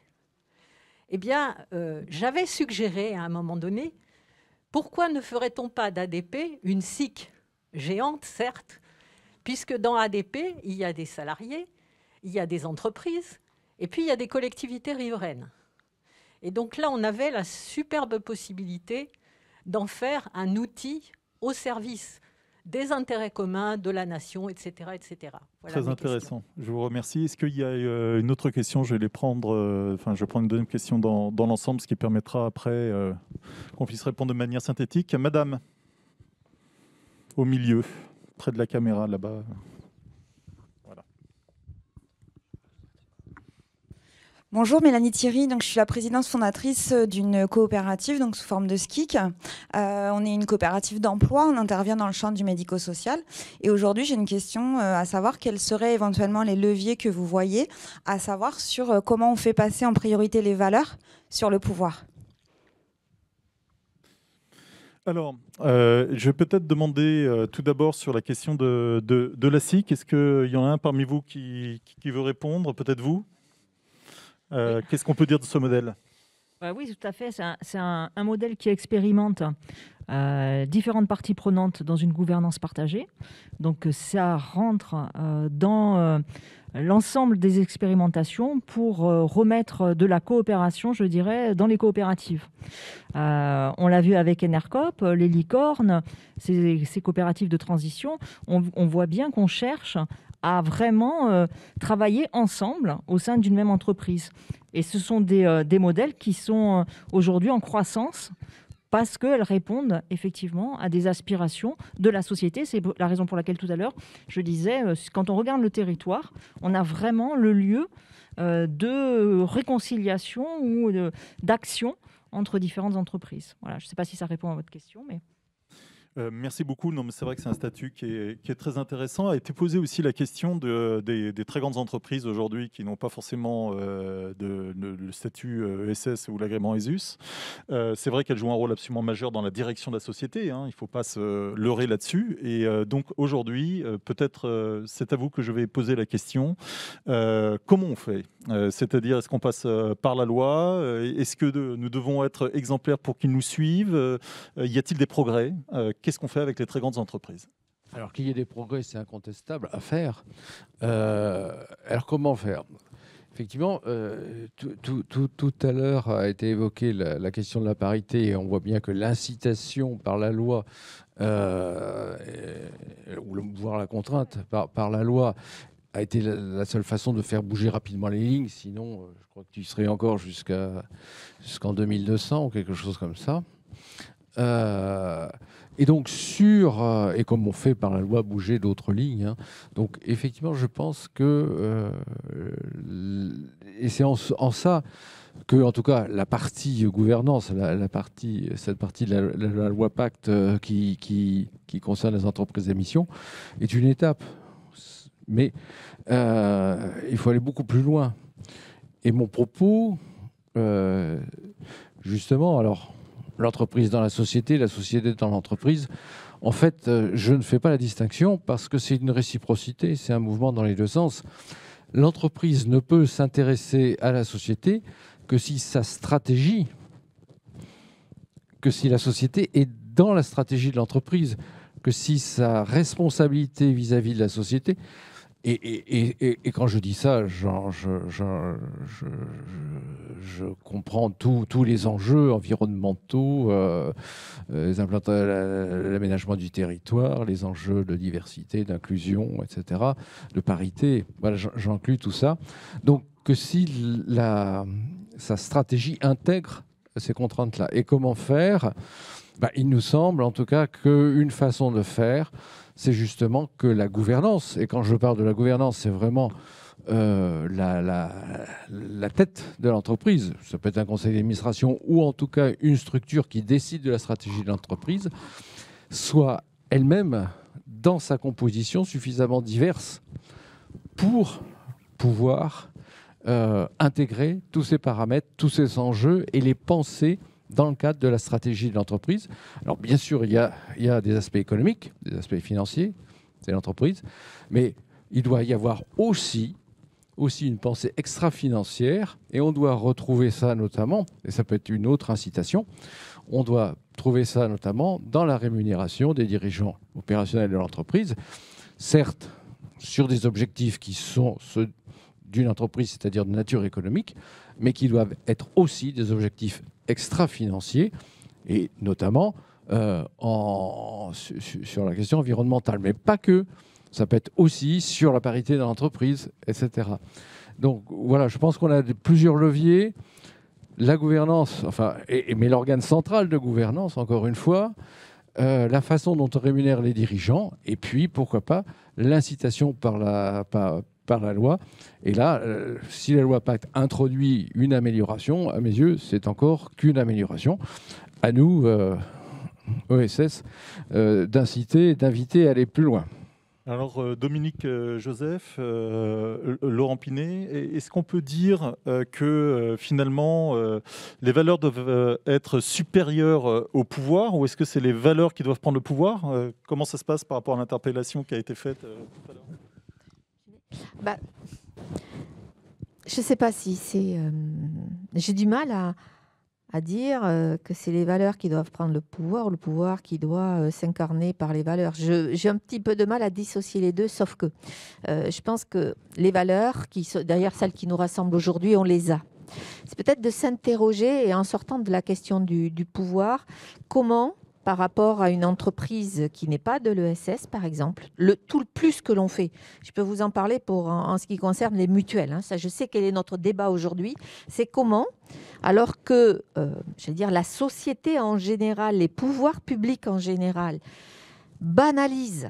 S8: Eh bien, j'avais suggéré à un moment donné, pourquoi ne ferait-on pas d'ADP une SIC géante, certes, puisque dans ADP, il y a des salariés, il y a des entreprises, et puis il y a des collectivités riveraines. Et donc là, on avait la superbe possibilité d'en faire un outil au service des intérêts communs, de la nation, etc. etc. Voilà.
S1: Très intéressant. Je vous remercie. Est-ce qu'il y a une autre question? Je vais les prendre. Je vais prendre une deuxième question dans l'ensemble, ce qui permettra après qu'on puisse répondre de manière synthétique. Madame, au milieu, près de la caméra, là-bas.
S9: Bonjour, Mélanie Thierry. Donc, je suis la présidente fondatrice d'une coopérative donc sous forme de SKIC. On est une coopérative d'emploi. On intervient dans le champ du médico-social. Et aujourd'hui, j'ai une question à savoir quels seraient éventuellement les leviers que vous voyez, à savoir sur comment on fait passer en priorité les valeurs sur le pouvoir.
S1: Alors, je vais peut-être demander tout d'abord sur la question de la SIC. Est-ce qu'il y en a un parmi vous qui veut répondre? Peut-être vous? Qu'est-ce qu'on peut dire de ce modèle?
S5: Oui, tout à fait. C'est un modèle qui expérimente différentes parties prenantes dans une gouvernance partagée. Donc, ça rentre dans l'ensemble des expérimentations pour remettre de la coopération, je dirais, dans les coopératives. On l'a vu avec Enercop, les licornes, ces coopératives de transition. On voit bien qu'on cherche à vraiment travailler ensemble au sein d'une même entreprise. Et ce sont des modèles qui sont aujourd'hui en croissance parce qu'elles répondent effectivement à des aspirations de la société. C'est la raison pour laquelle tout à l'heure, je disais, quand on regarde le territoire, on a vraiment le lieu de réconciliation ou d'action entre différentes entreprises. Voilà, je ne sais pas si ça répond à votre question, mais...
S1: Merci beaucoup. Non, mais c'est vrai que c'est un statut qui est très intéressant. A été posée aussi la question des très grandes entreprises aujourd'hui qui n'ont pas forcément le statut ESS ou l'agrément ESUS. C'est vrai qu'elles jouent un rôle absolument majeur dans la direction de la société. Hein. Il ne faut pas se leurrer là-dessus. Et donc aujourd'hui, peut-être c'est à vous que je vais poser la question. Comment on fait? C'est-à-dire, est-ce qu'on passe par la loi? Est-ce que nous devons être exemplaires pour qu'ils nous suivent? Y a-t-il des progrès? Qu'est-ce qu'on fait avec les très grandes entreprises?
S2: Alors qu'il y ait des progrès, c'est incontestable à faire. Alors comment faire? Effectivement, tout à l'heure a été évoquée la question de la parité et on voit bien que l'incitation par la loi, voire la contrainte par la loi, a été la seule façon de faire bouger rapidement les lignes. Sinon, je crois que tu serais encore jusqu'en 2200 ou quelque chose comme ça. Et donc et comme on fait par la loi bouger d'autres lignes, hein, donc effectivement je pense que et c'est en ça que en tout cas la partie gouvernance, cette partie de la loi Pacte qui concerne les entreprises d'émission est une étape, mais il faut aller beaucoup plus loin. Et mon propos justement, alors l'entreprise dans la société dans l'entreprise. En fait, je ne fais pas la distinction parce que c'est une réciprocité, c'est un mouvement dans les deux sens. L'entreprise ne peut s'intéresser à la société que si sa stratégie, que si la société est dans la stratégie de l'entreprise, que si sa responsabilité vis-à-vis de la société. Et quand je dis ça, je comprends tous les enjeux environnementaux, l'aménagement du territoire, les enjeux de diversité, d'inclusion, etc., de parité. Voilà, j'inclus tout ça. Donc, que si sa stratégie intègre ces contraintes-là. Et comment faire? Il nous semble, en tout cas, qu'une façon de faire, c'est justement que la gouvernance, et quand je parle de la gouvernance, c'est vraiment la tête de l'entreprise, ça peut être un conseil d'administration ou en tout cas une structure qui décide de la stratégie de l'entreprise, soit elle-même dans sa composition suffisamment diverse pour pouvoir intégrer tous ces paramètres, tous ces enjeux et les penser dans le cadre de la stratégie de l'entreprise. Alors bien sûr, il y a des aspects économiques, des aspects financiers, c'est l'entreprise, mais il doit y avoir aussi une pensée extra-financière, et on doit retrouver ça notamment, et ça peut être une autre incitation, on doit trouver ça notamment dans la rémunération des dirigeants opérationnels de l'entreprise, certes sur des objectifs qui sont ceux d'une entreprise, c'est-à-dire de nature économique, mais qui doivent être aussi des objectifs extra-financiers, et notamment sur la question environnementale, mais pas que. Ça peut être aussi sur la parité dans l'entreprise, etc. Donc voilà, je pense qu'on a plusieurs leviers. La gouvernance, mais l'organe central de gouvernance, encore une fois, la façon dont on rémunère les dirigeants, et puis, pourquoi pas, l'incitation par la loi. Et là, si la loi Pacte introduit une amélioration, à mes yeux, c'est encore qu'une amélioration. À nous, OSS, d'inciter et d'inviter à aller plus loin.
S1: Alors, Dominique Joseph, Laurent Pinet, est-ce qu'on peut dire que finalement, les valeurs doivent être supérieures au pouvoir, ou est-ce que c'est les valeurs qui doivent prendre le pouvoir? Comment ça se passe par rapport à l'interpellation qui a été faite tout à l'heure?
S3: Je ne sais pas si c'est... J'ai du mal à dire que c'est les valeurs qui doivent prendre le pouvoir qui doit s'incarner par les valeurs. J'ai un petit peu de mal à dissocier les deux, sauf que je pense que les valeurs, d'ailleurs celles qui nous rassemblent aujourd'hui, on les a. C'est peut-être de s'interroger, et en sortant de la question du pouvoir, comment, par rapport à une entreprise qui n'est pas de l'ESS, par exemple, tout le plus que l'on fait. Je peux vous en parler en ce qui concerne les mutuelles. Hein. Ça, je sais quel est notre débat aujourd'hui. C'est comment, alors que, la société en général, les pouvoirs publics en général, banalisent,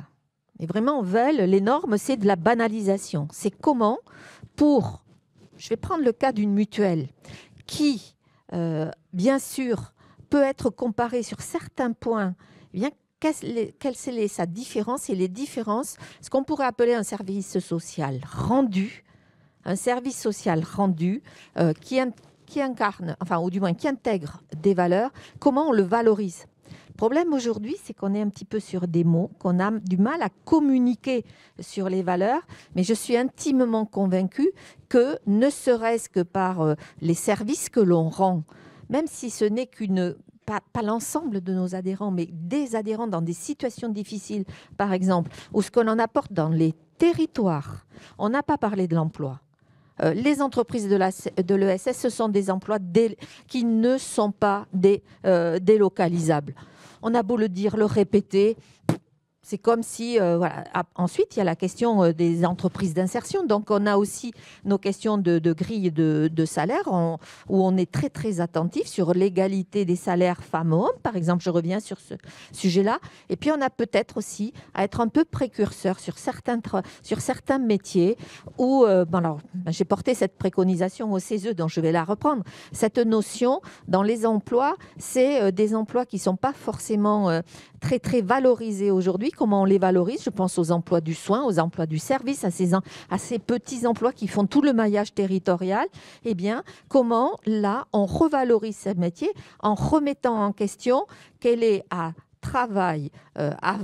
S3: et vraiment veulent, les normes, c'est de la banalisation. C'est comment, je vais prendre le cas d'une mutuelle qui, bien sûr, peut être comparée sur certains points, eh bien, quelle est sa différence et les différences, ce qu'on pourrait appeler un service social rendu, qui incarne, ou du moins qui intègre des valeurs, comment on le valorise. Le problème aujourd'hui, c'est qu'on est un petit peu sur des mots, qu'on a du mal à communiquer sur les valeurs, mais je suis intimement convaincue que, ne serait-ce que par les services que l'on rend, même si ce n'est pas l'ensemble de nos adhérents, mais des adhérents dans des situations difficiles, par exemple, ou ce qu'on en apporte dans les territoires. On n'a pas parlé de l'emploi. Les entreprises de l'ESS, ce sont des emplois qui ne sont pas délocalisables. On a beau le dire, le répéter, c'est comme si... Ensuite, il y a la question des entreprises d'insertion. Donc, on a aussi nos questions de grille de salaire où on est très, très attentif sur l'égalité des salaires femmes-hommes. Par exemple, je reviens sur ce sujet-là. Et puis, on a peut-être aussi à être un peu précurseur sur certains métiers où... j'ai porté cette préconisation au CESE, donc je vais la reprendre. Cette notion, dans les emplois, c'est des emplois qui ne sont pas forcément très, très valorisés aujourd'hui. Comment on les valorise? Je pense aux emplois du soin, aux emplois du service, à ces petits emplois qui font tout le maillage territorial. Eh bien, comment, là, on revalorise ces métiers en remettant en question quel est travail à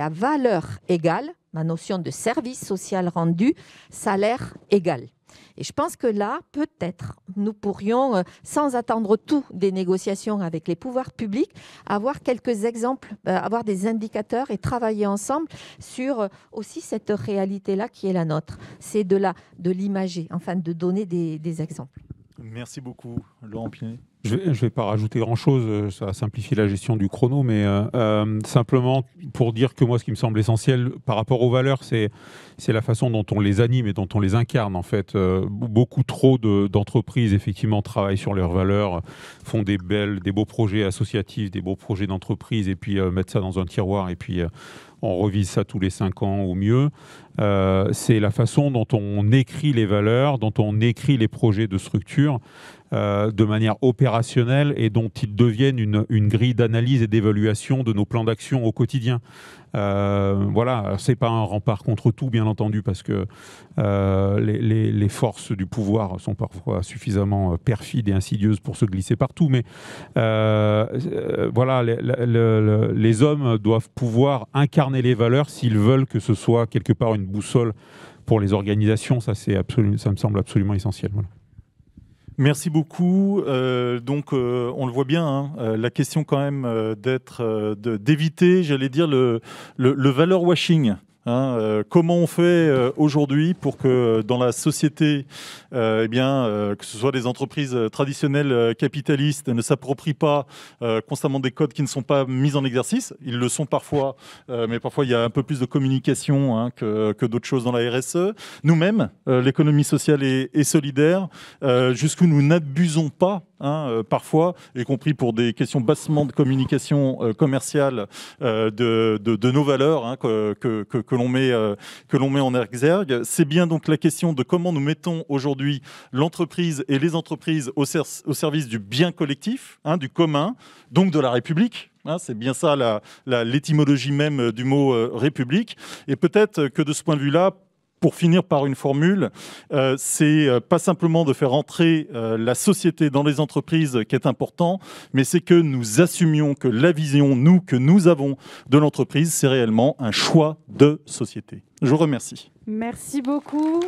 S3: valeur égale, ma notion de service social rendu, salaire égal. Et je pense que là, peut-être, nous pourrions, sans attendre tout des négociations avec les pouvoirs publics, avoir quelques exemples, avoir des indicateurs et travailler ensemble sur aussi cette réalité-là qui est la nôtre. C'est de l'imager, de donner des exemples.
S1: Merci beaucoup, Laurent Pinet.
S4: Je vais pas rajouter grand-chose, ça va simplifier la gestion du chrono, mais simplement pour dire que moi, ce qui me semble essentiel par rapport aux valeurs, c'est la façon dont on les anime et dont on les incarne. En fait, beaucoup trop d'entreprises, effectivement, travaillent sur leurs valeurs, font des beaux projets associatifs, des beaux projets d'entreprise, et puis mettent ça dans un tiroir, et puis on revise ça tous les 5 ans au mieux. C'est la façon dont on écrit les valeurs, dont on écrit les projets de structure, de manière opérationnelle, et dont ils deviennent une grille d'analyse et d'évaluation de nos plans d'action au quotidien. Voilà, c'est pas un rempart contre tout, bien entendu, parce que les forces du pouvoir sont parfois suffisamment perfides et insidieuses pour se glisser partout, mais voilà, les hommes doivent pouvoir incarner les valeurs s'ils veulent que ce soit quelque part une boussole pour les organisations. Ça me semble absolument essentiel. Voilà.
S1: Merci beaucoup. Donc, on le voit bien, hein, la question quand même d'éviter, j'allais dire, le valeur washing. Hein, comment on fait aujourd'hui pour que dans la société, que ce soit des entreprises traditionnelles capitalistes ne s'approprient pas constamment des codes qui ne sont pas mis en exercice. Ils le sont parfois, mais parfois il y a un peu plus de communication, hein, que d'autres choses dans la RSE. Nous-mêmes, l'économie sociale et solidaire, jusqu'où nous n'abusons pas, hein, parfois, y compris pour des questions bassement de communication commerciale, de nos valeurs, hein, que l'on met en exergue. C'est bien donc la question de comment nous mettons aujourd'hui l'entreprise et les entreprises au service du bien collectif, hein, du commun, donc de la République. Hein, c'est bien ça l'étymologie même du mot République. Et peut-être que de ce point de vue-là, pour finir par une formule, c'est pas simplement de faire entrer la société dans les entreprises qui est important, mais c'est que nous assumions que la vision, que nous avons de l'entreprise, c'est réellement un choix de société. Je vous remercie.
S10: Merci beaucoup.